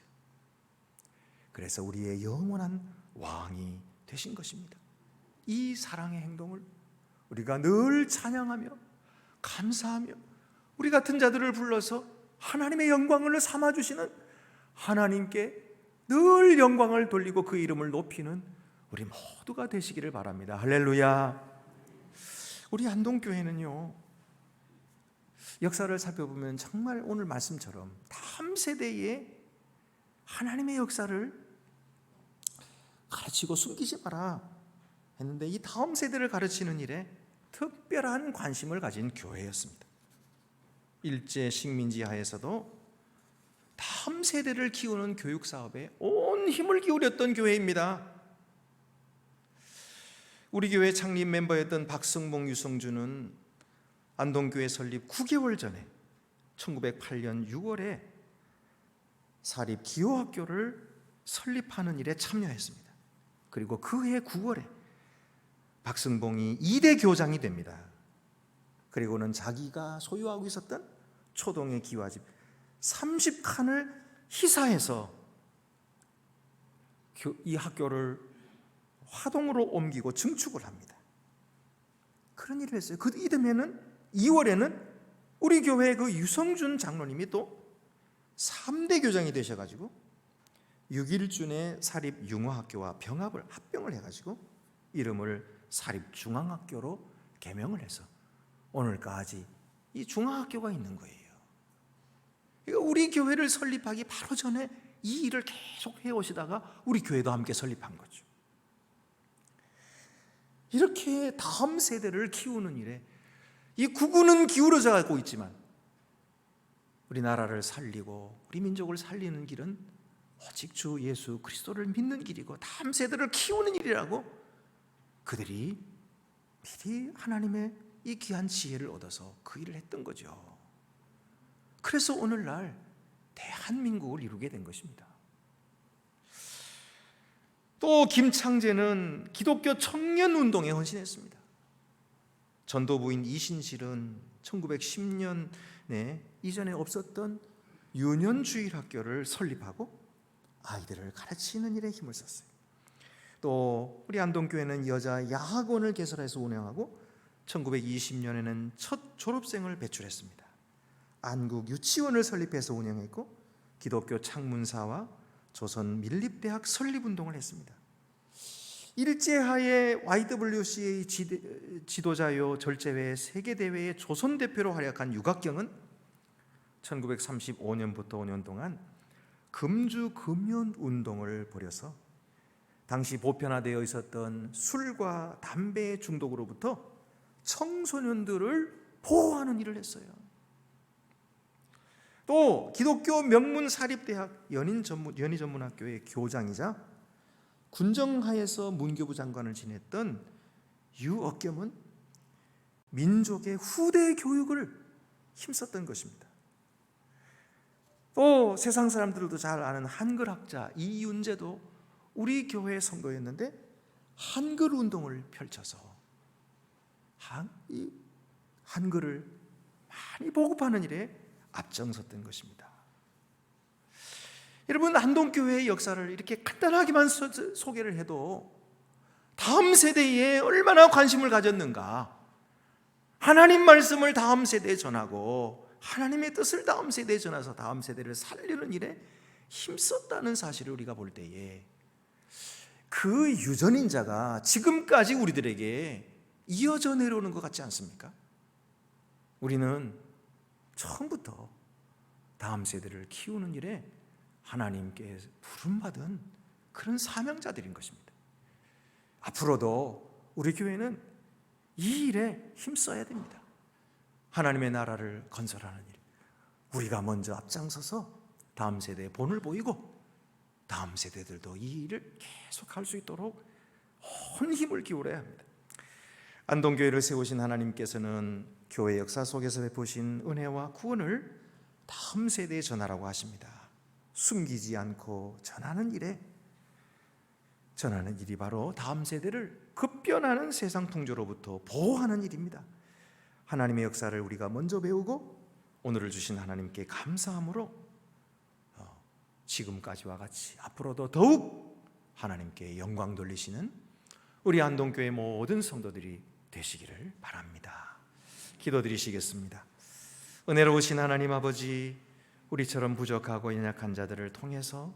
그래서 우리의 영원한 왕이 되신 것입니다. 이 사랑의 행동을 우리가 늘 찬양하며 감사하며 우리 같은 자들을 불러서 하나님의 영광을 삼아주시는 하나님께 늘 영광을 돌리고 그 이름을 높이는 우리 모두가 되시기를 바랍니다. 할렐루야. 우리 안동교회는요, 역사를 살펴보면 정말 오늘 말씀처럼 다음 세대에 하나님의 역사를 가르치고 숨기지 마라 했는데, 이 다음 세대를 가르치는 일에 특별한 관심을 가진 교회였습니다. 일제 식민지 하에서도 다음 세대를 키우는 교육 사업에 온 힘을 기울였던 교회입니다. 우리 교회 창립 멤버였던 박승봉, 유성준은 안동교회 설립 9개월 전에 1908년 6월에 사립 기호학교를 설립하는 일에 참여했습니다. 그리고 그해 9월에 박승봉이 2대 교장이 됩니다. 그리고는 자기가 소유하고 있었던 초동의 기와집 30칸을 희사해서 이 학교를 화동으로 옮기고 증축을 합니다. 그런 일을 했어요. 그 이듬해는 2월에는 우리 교회 그 유성준 장로님이 또 3대 교장이 되셔가지고 6.1준의 사립융화학교와 합병을 해가지고 이름을 사립중앙학교로 개명을 해서 오늘까지 이 중앙학교가 있는 거예요. 그러니까 우리 교회를 설립하기 바로 전에 이 일을 계속 해오시다가 우리 교회도 함께 설립한 거죠. 이렇게 다음 세대를 키우는 일에 이 구구는 기울어져 가고 있지만 우리나라를 살리고 우리 민족을 살리는 길은 오직 주 예수 그리스도를 믿는 길이고 다음 세대를 키우는 일이라고 그들이 미리 하나님의 이 귀한 지혜를 얻어서 그 일을 했던 거죠. 그래서 오늘날 대한민국을 이루게 된 것입니다. 또 김창제는 기독교 청년운동에 헌신했습니다. 전도부인 이신실은 1910년에 이전에 없었던 유년주일학교를 설립하고 아이들을 가르치는 일에 힘을 썼어요. 또 우리 안동교회는 여자 야학원을 개설해서 운영하고 1920년에는 첫 졸업생을 배출했습니다. 안국 유치원을 설립해서 운영했고 기독교 창문사와 조선 밀립대학 설립운동을 했습니다. 일제하에 YWCA 지도자요 절제회 세계대회의 조선대표로 활약한 유각경은 1935년부터 5년 동안 금주금연운동을 벌여서 당시 보편화되어 있었던 술과 담배 중독으로부터 청소년들을 보호하는 일을 했어요. 또 기독교 명문 사립대학 연희전문학교의 교장이자 군정하에서 문교부 장관을 지냈던 유억겸은 민족의 후대 교육을 힘썼던 것입니다. 또 세상 사람들도 잘 아는 한글학자 이윤재도 우리 교회의 성도였는데 한글 운동을 펼쳐서 한글을 많이 보급하는 일에 앞장섰던 것입니다. 여러분, 안동교회의 역사를 이렇게 간단하게만 소개를 해도 다음 세대에 얼마나 관심을 가졌는가, 하나님 말씀을 다음 세대에 전하고 하나님의 뜻을 다음 세대에 전해서 다음 세대를 살리는 일에 힘썼다는 사실을 우리가 볼 때에 그 유전인자가 지금까지 우리들에게 이어져 내려오는 것 같지 않습니까? 우리는 처음부터 다음 세대를 키우는 일에 하나님께 부름받은 그런 사명자들인 것입니다. 앞으로도 우리 교회는 이 일에 힘써야 됩니다. 하나님의 나라를 건설하는 일, 우리가 먼저 앞장서서 다음 세대에 본을 보이고 다음 세대들도 이 일을 계속할 수 있도록 온 힘을 기울여야 합니다. 안동교회를 세우신 하나님께서는 교회 역사 속에서 베푸신 은혜와 구원을 다음 세대에 전하라고 하십니다. 숨기지 않고 전하는 일이 바로 다음 세대를 급변하는 세상 풍조로부터 보호하는 일입니다. 하나님의 역사를 우리가 먼저 배우고 오늘을 주신 하나님께 감사함으로 지금까지와 같이 앞으로도 더욱 하나님께 영광 돌리시는 우리 안동교회 모든 성도들이 되시기를 바랍니다. 기도드리시겠습니다. 은혜로우신 하나님 아버지, 우리처럼 부족하고 연약한 자들을 통해서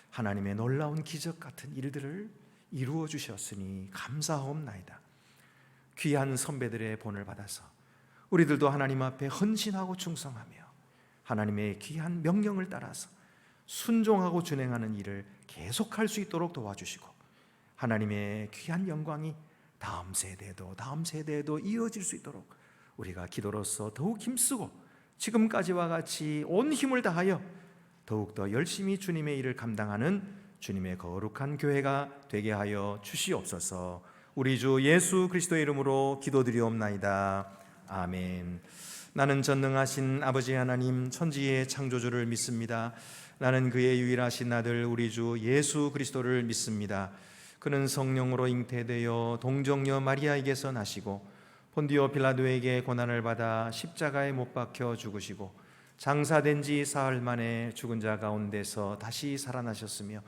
하나님의 놀라운 기적 같은 일들을 이루어 주셨으니 감사하옵나이다. 귀한 선배들의 본을 받아서 우리들도 하나님 앞에 헌신하고 충성하며 하나님의 귀한 명령을 따라서 순종하고 준행하는 일을 계속할 수 있도록 도와주시고 하나님의 귀한 영광이 다음 세대에도 이어질 수 있도록 우리가 기도로서 더욱 힘쓰고 지금까지와 같이 온 힘을 다하여 더욱더 열심히 주님의 일을 감당하는 주님의 거룩한 교회가 되게 하여 주시옵소서. 우리 주 예수 그리스도의 이름으로 기도드리옵나이다. 아멘. 나는 전능하신 아버지 하나님 천지의 창조주를 믿습니다. 나는 그의 유일하신 아들 우리 주 예수 그리스도를 믿습니다. 그는 성령으로 잉태되어 동정녀 마리아에게서 나시고 본디오 빌라도에게 고난을 받아 십자가에 못 박혀 죽으시고 장사된 지 사흘 만에 죽은 자 가운데서 다시 살아나셨으며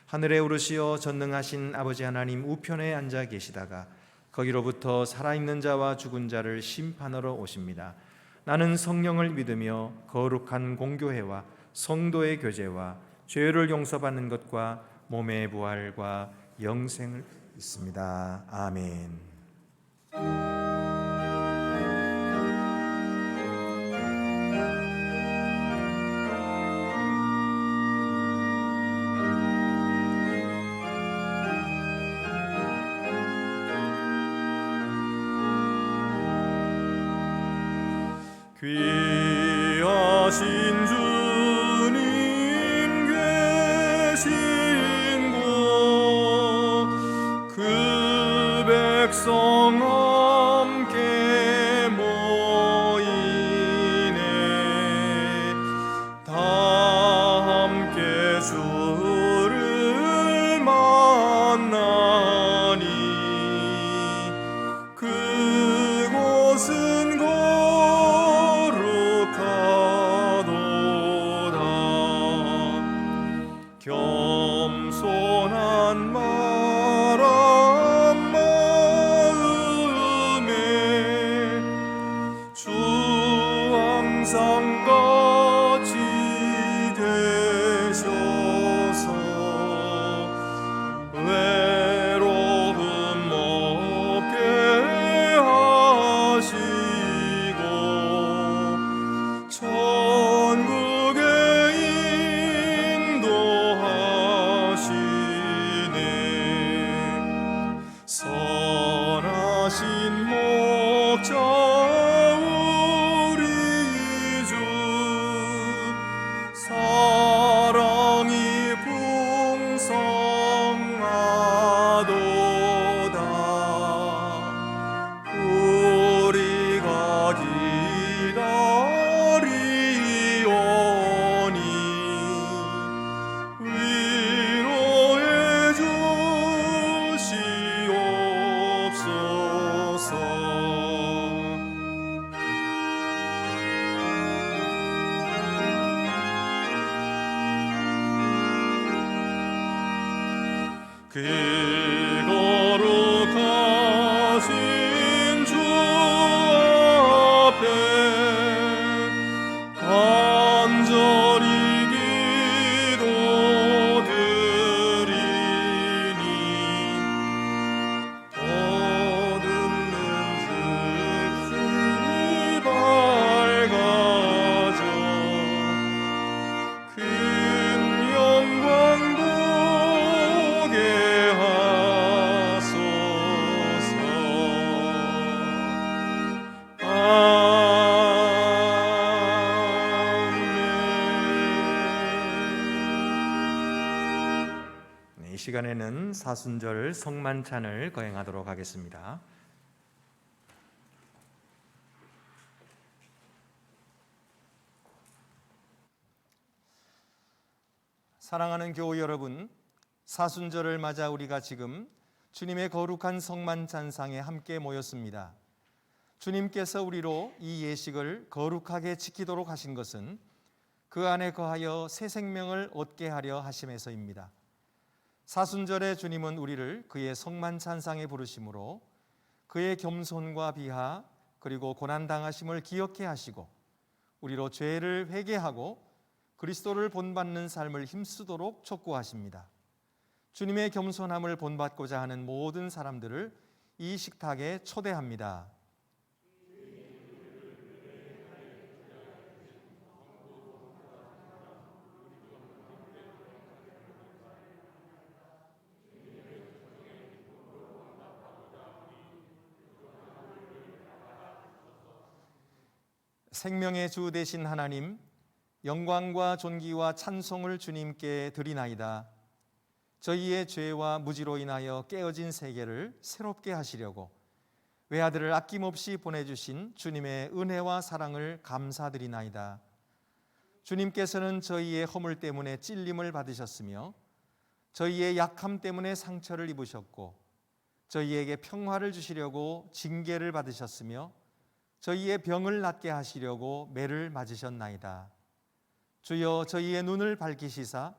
하늘에 오르시어 전능하신 아버지 하나님 우편에 앉아 계시다가 거기로부터 살아있는 자와 죽은 자를 심판하러 오십니다. 나는 성령을 믿으며 거룩한 공교회와 성도의 교제와 죄를 용서받는 것과 몸의 부활과 영생을 믿습니다. 아멘. 귀하신 주님 계신 곳 그 백성 함께 모이네 다 함께 주를 만나니 그곳은 겸손한 마음 마음에 주 항상 같이 계셔서 외로움 없게 하시고 천국에 선하신 목자 우리 주 사랑이 풍성하도다 우리가 기다리오니 위로해 주시옵소서. 그 거룩하신 주 앞에 간절히 기도드리니 얻는 즉시 밝아져 큰 영광 보게 하소서. 이 시간에는 사순절 성만찬을 거행하도록 하겠습니다. 사랑하는 교우 여러분, 사순절을 맞아 우리가 지금 주님의 거룩한 성만찬상에 함께 모였습니다. 주님께서 우리로 이 예식을 거룩하게 지키도록 하신 것은 그 안에 거하여 새 생명을 얻게 하려 하심에서입니다. 사순절에 주님은 우리를 그의 성만찬상에 부르심으로 그의 겸손과 비하 그리고 고난당하심을 기억해 하시고 우리로 죄를 회개하고 그리스도를 본받는 삶을 힘쓰도록 촉구하십니다. 주님의 겸손함을 본받고자 하는 모든 사람들을 이 식탁에 초대합니다. 생명의 주 되신 하나님, 영광과 존귀와 찬송을 주님께 드리나이다. 저희의 죄와 무지로 인하여 깨어진 세계를 새롭게 하시려고 외아들을 아낌없이 보내주신 주님의 은혜와 사랑을 감사드리나이다. 주님께서는 저희의 허물 때문에 찔림을 받으셨으며 저희의 약함 때문에 상처를 입으셨고 저희에게 평화를 주시려고 징계를 받으셨으며 저희의 병을 낫게 하시려고 매를 맞으셨나이다. 주여 저희의 눈을 밝히시사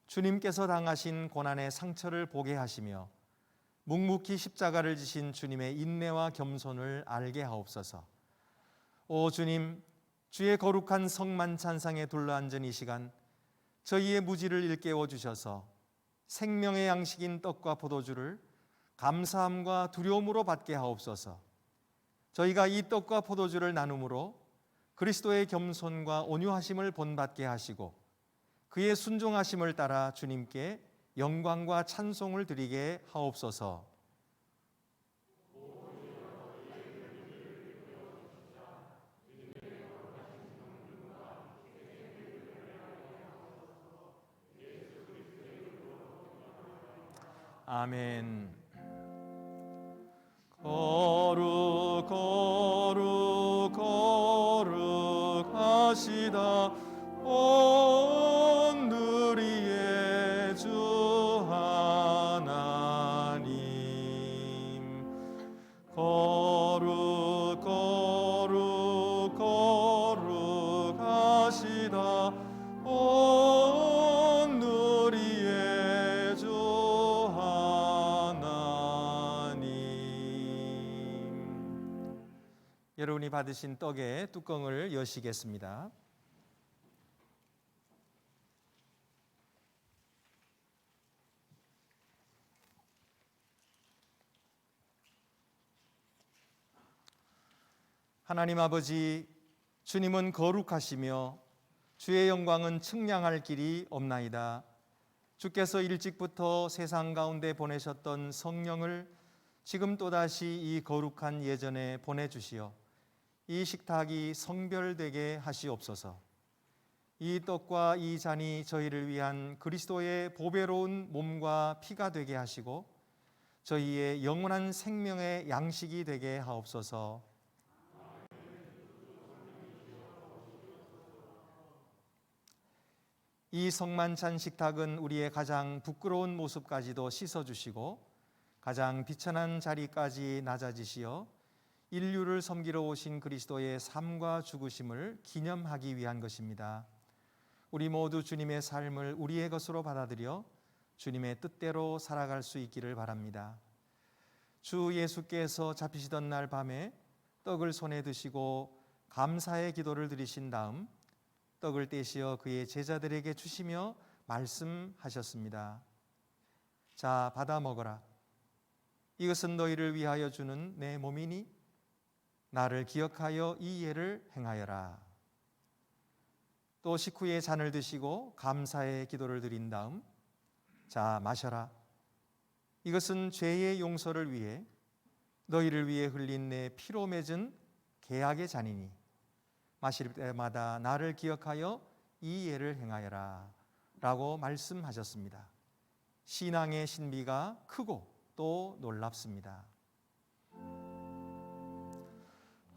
주님께서 당하신 고난의 상처를 보게 하시며 묵묵히 십자가를 지신 주님의 인내와 겸손을 알게 하옵소서. 오 주님, 주의 거룩한 성만 찬상에 둘러앉은 이 시간 저희의 무지를 일깨워 주셔서 생명의 양식인 떡과 포도주를 감사함과 두려움으로 받게 하옵소서. 저희가 이 떡과 포도주를 나눔으로 그리스도의 겸손과 온유하심을 본받게 하시고 그의 순종하심을 따라 주님께 영광과 찬송을 드리게 하옵소서. 아멘. 거룩 거룩 거룩하시다 온 누리의 주 하나님. 거룩 거룩 거룩하시다 온 누리의 주 하나님. 여러분이 받으신 떡의 뚜껑을 여시겠습니다. 하나님 아버지, 주님은 거룩하시며 주의 영광은 측량할 길이 없나이다. 주께서 일찍부터 세상 가운데 보내셨던 성령을 지금 또다시 이 거룩한 예전에 보내주시어 이 식탁이 성별되게 하시옵소서. 이 떡과 이 잔이 저희를 위한 그리스도의 보배로운 몸과 피가 되게 하시고 저희의 영원한 생명의 양식이 되게 하옵소서. 이 성만찬 식탁은 우리의 가장 부끄러운 모습까지도 씻어주시고 가장 비천한 자리까지 낮아지시어 인류를 섬기러 오신 그리스도의 삶과 죽으심을 기념하기 위한 것입니다. 우리 모두 주님의 삶을 우리의 것으로 받아들여 주님의 뜻대로 살아갈 수 있기를 바랍니다. 주 예수께서 잡히시던 날 밤에 떡을 손에 드시고 감사의 기도를 드리신 다음 떡을 떼시어 그의 제자들에게 주시며 말씀하셨습니다. 자, 받아 먹어라. 이것은 너희를 위하여 주는 내 몸이니 나를 기억하여 이 예를 행하여라. 또 식후에 잔을 드시고 감사의 기도를 드린 다음 자, 마셔라. 이것은 죄의 용서를 위해 너희를 위해 흘린 내 피로 맺은 계약의 잔이니 마실 때마다 나를 기억하여 이 예를 행하여라 라고 말씀하셨습니다. 신앙의 신비가 크고 또 놀랍습니다.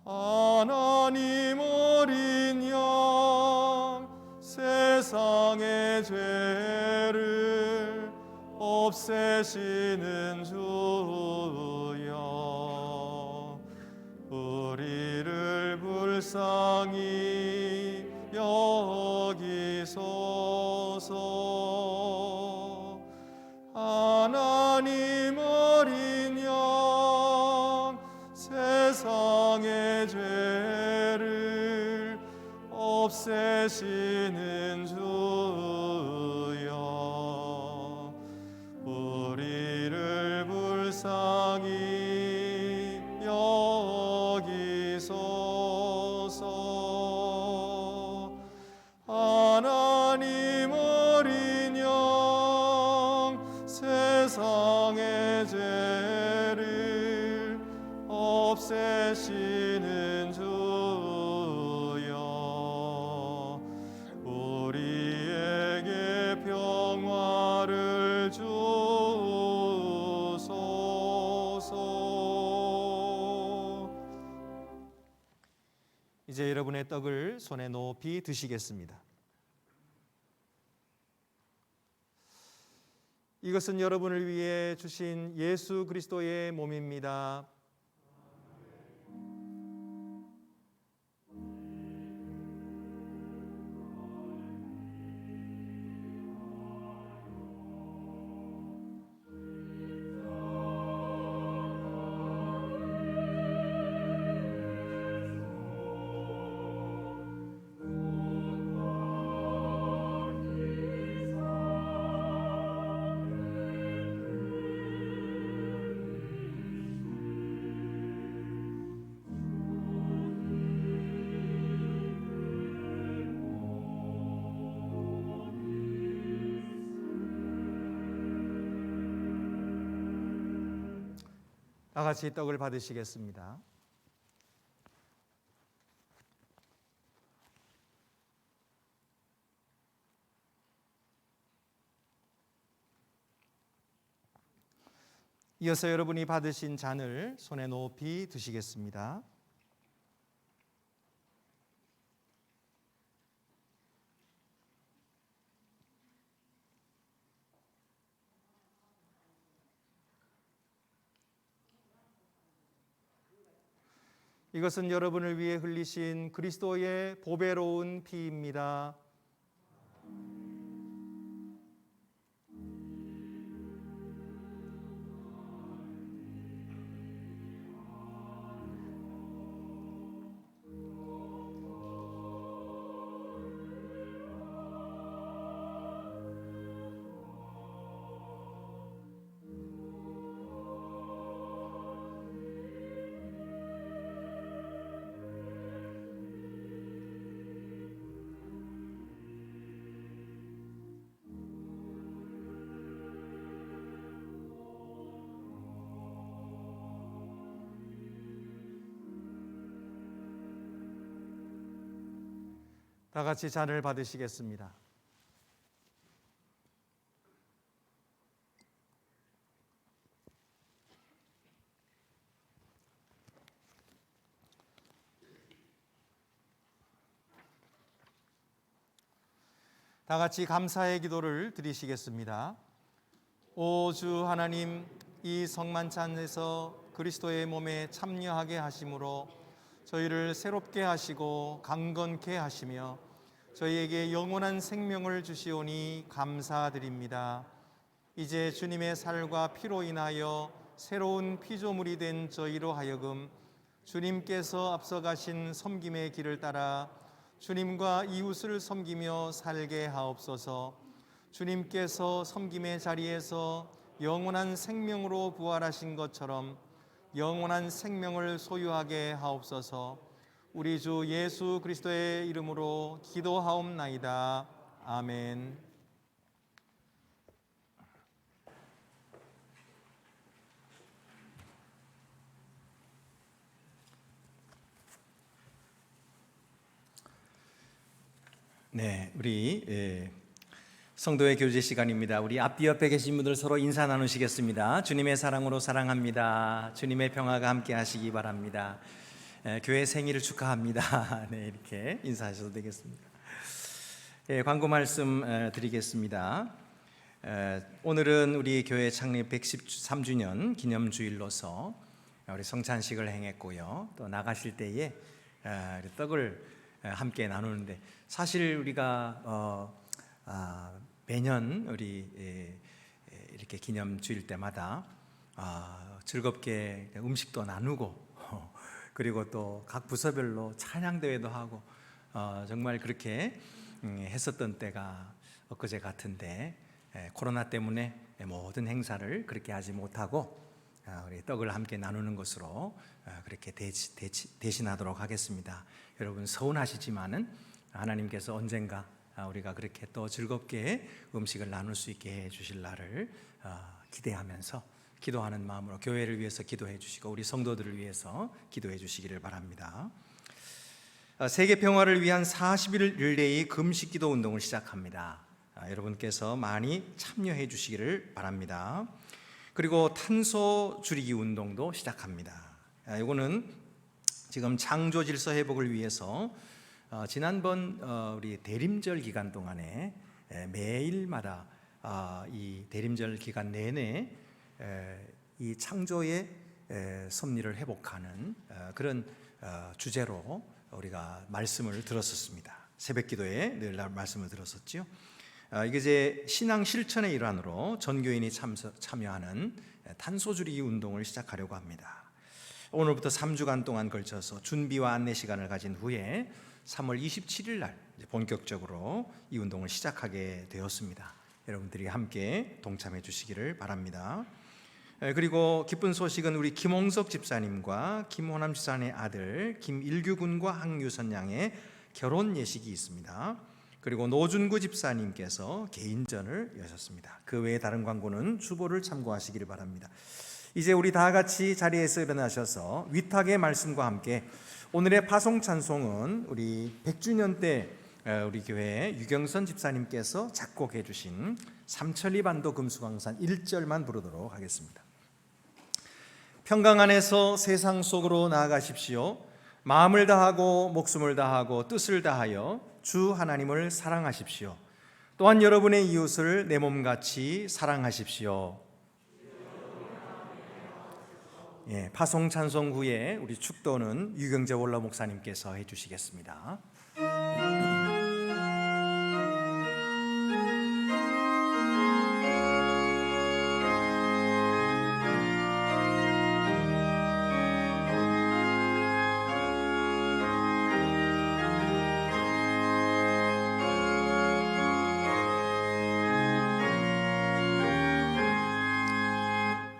하나님 어린 양 세상의 죄를 없애시는 주여 우리를 불쌍히 여기소서. 하나님 어린 양 되시는 주여 우리를 불쌍히 여기소서. 하나님 어린 양 세상의 죄를 없애시는 주여 우리에게 평화를 주소서. 이제 여러분의 떡을 손에 높이 드시겠습니다. 이것은 여러분을 위해 주신 예수 그리스도의 몸입니다. 다 같이 떡을 받으시겠습니다. 이어서 여러분이 받으신 잔을 손에 높이 드시겠습니다. 이것은 여러분을 위해 흘리신 그리스도의 보배로운 피입니다. 다 같이 잔을 받으시겠습니다. 다 같이 감사의 기도를 드리시겠습니다. 오 주 하나님, 이 성만찬에서 그리스도의 몸에 참여하게 하심으로 저희를 새롭게 하시고 강건케 하시며 저희에게 영원한 생명을 주시오니 감사드립니다. 이제 주님의 살과 피로 인하여 새로운 피조물이 된 저희로 하여금 주님께서 앞서가신 섬김의 길을 따라 주님과 이웃을 섬기며 살게 하옵소서. 주님께서 섬김의 자리에서 영원한 생명으로 부활하신 것처럼 영원한 생명을 소유하게 하옵소서. 우리 주 예수 그리스도의 이름으로 기도하옵나이다. 아멘. 네, 우리 성도의 교제 시간입니다. 우리 앞뒤 옆에 계신 분들 서로 인사 나누시겠습니다. 주님의 사랑으로 사랑합니다. 주님의 평화가 함께 하시기 바랍니다. 교회 생일을 축하합니다. 네, 이렇게 인사하셔도 되겠습니다. 광고 말씀 드리겠습니다. 오늘은 우리 교회 창립 113주년 기념주일로서 우리 성찬식을 행했고요. 또 나가실 때에 떡을 함께 나누는데, 사실 우리가 매년 우리 이렇게 기념주일 때마다 즐겁게 음식도 나누고 그리고 또 각 부서별로 찬양대회도 하고 정말 그렇게 했었던 때가 엊그제 같은데 코로나 때문에 모든 행사를 그렇게 하지 못하고 우리 떡을 함께 나누는 것으로 그렇게 대신하도록 하겠습니다. 여러분 서운하시지만은 하나님께서 언젠가 우리가 그렇게 또 즐겁게 음식을 나눌 수 있게 해주실 날을 기대하면서 기도하는 마음으로 교회를 위해서 기도해 주시고 우리 성도들을 위해서 기도해 주시기를 바랍니다. 세계 평화를 위한 40일 릴레이 금식 기도 운동을 시작합니다. 여러분께서 많이 참여해 주시기를 바랍니다. 그리고 탄소 줄이기 운동도 시작합니다. 이거는 지금 창조 질서 회복을 위해서 지난번 우리 대림절 기간 동안에 매일마다 이 대림절 기간 내내 이 창조의 섭리를 회복하는 그런 주제로 우리가 말씀을 들었었습니다. 새벽기도에 늘 말씀을 들었었죠. 이게 이제 신앙 실천의 일환으로 전교인이 참여하는 탄소 줄이기 운동을 시작하려고 합니다. 오늘부터 3주간 동안 걸쳐서 준비와 안내 시간을 가진 후에 3월 27일 날 본격적으로 이 운동을 시작하게 되었습니다. 여러분들이 함께 동참해 주시기를 바랍니다. 그리고 기쁜 소식은 우리 김홍석 집사님과 김호남 집사님의 아들 김일규 군과 항유선 양의 결혼 예식이 있습니다. 그리고 노준구 집사님께서 개인전을 여셨습니다. 그 외에 다른 광고는 주보를 참고하시기를 바랍니다. 이제 우리 다 같이 자리에서 일어나셔서 위탁의 말씀과 함께 오늘의 파송 찬송은 우리 100주년 때 우리 교회 유경선 집사님께서 작곡해 주신 삼천리 반도 금수강산 1절만 부르도록 하겠습니다. 평강 안에서 세상 속으로 나아가십시오. 마음을 다하고 목숨을 다하고 뜻을 다하여 주 하나님을 사랑하십시오. 또한 여러분의 이웃을 내 몸같이 사랑하십시오. 파송 찬송 후에 우리 축도는 유경재 원로 목사님께서 해주시겠습니다.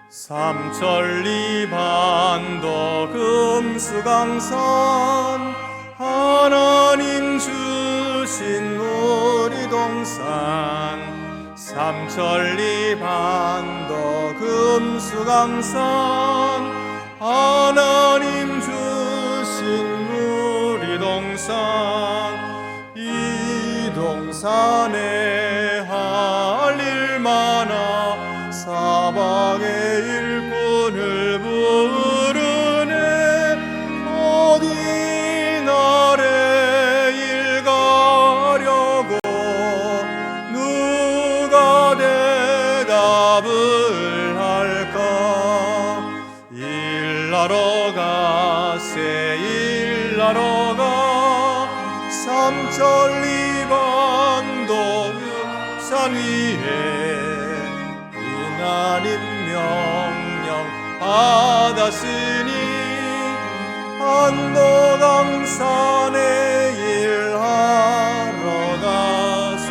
삼천리 반도 금수강산 하나님 주신 우리 동산 삼천리 반도 금수강산 하나님 주신 우리 동산 이 동산에 할 일 많아 사방의 일꾼을 부르네 어디 나래 일 가려고 누가 대답을 할까 일하러 가세 일하러 가 삼천리 반도 산 위에 하나님 명령 받았으니 한도강산에 일하러 가세.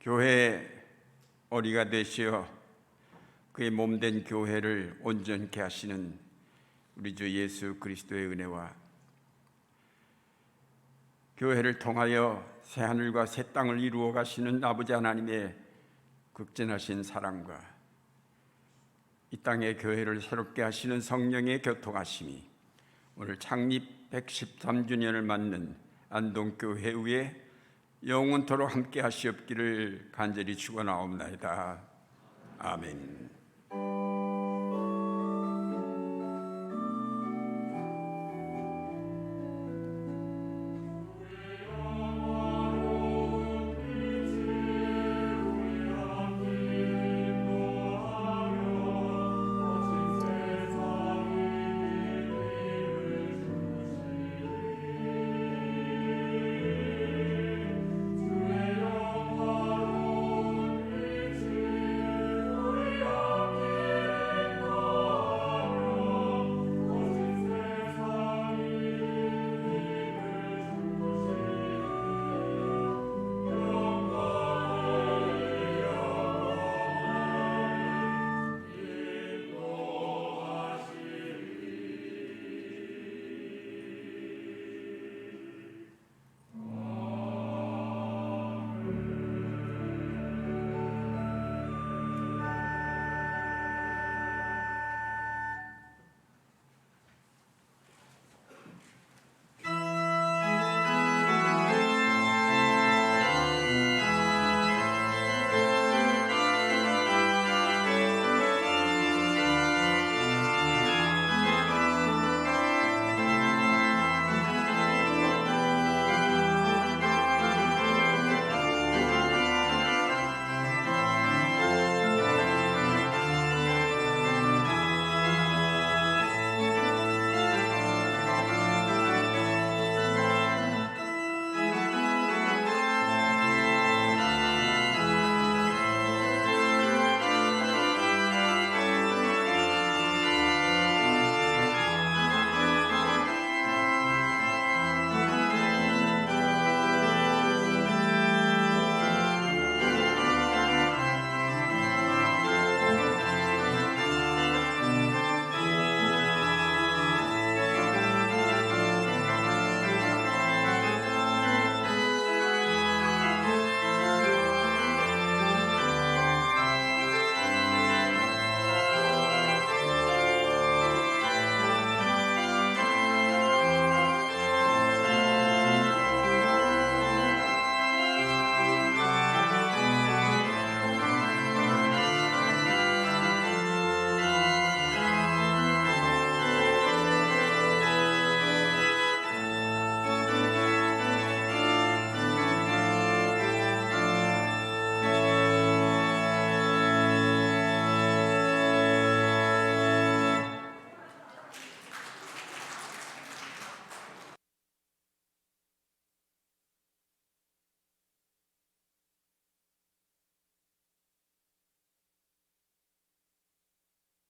교회 어리가 되시어 그의 몸된 교회를 온전케 하시는 우리 주 예수 그리스도의 은혜와 교회를 통하여 새하늘과 새 땅을 이루어 가시는 아버지 하나님의 극진하신 사랑과 이 땅의 교회를 새롭게 하시는 성령의 교통하심이 오늘 창립 113주년을 맞는 안동교회 위에 영원토록 함께 하시옵기를 간절히 축원하옵나이다. 아멘.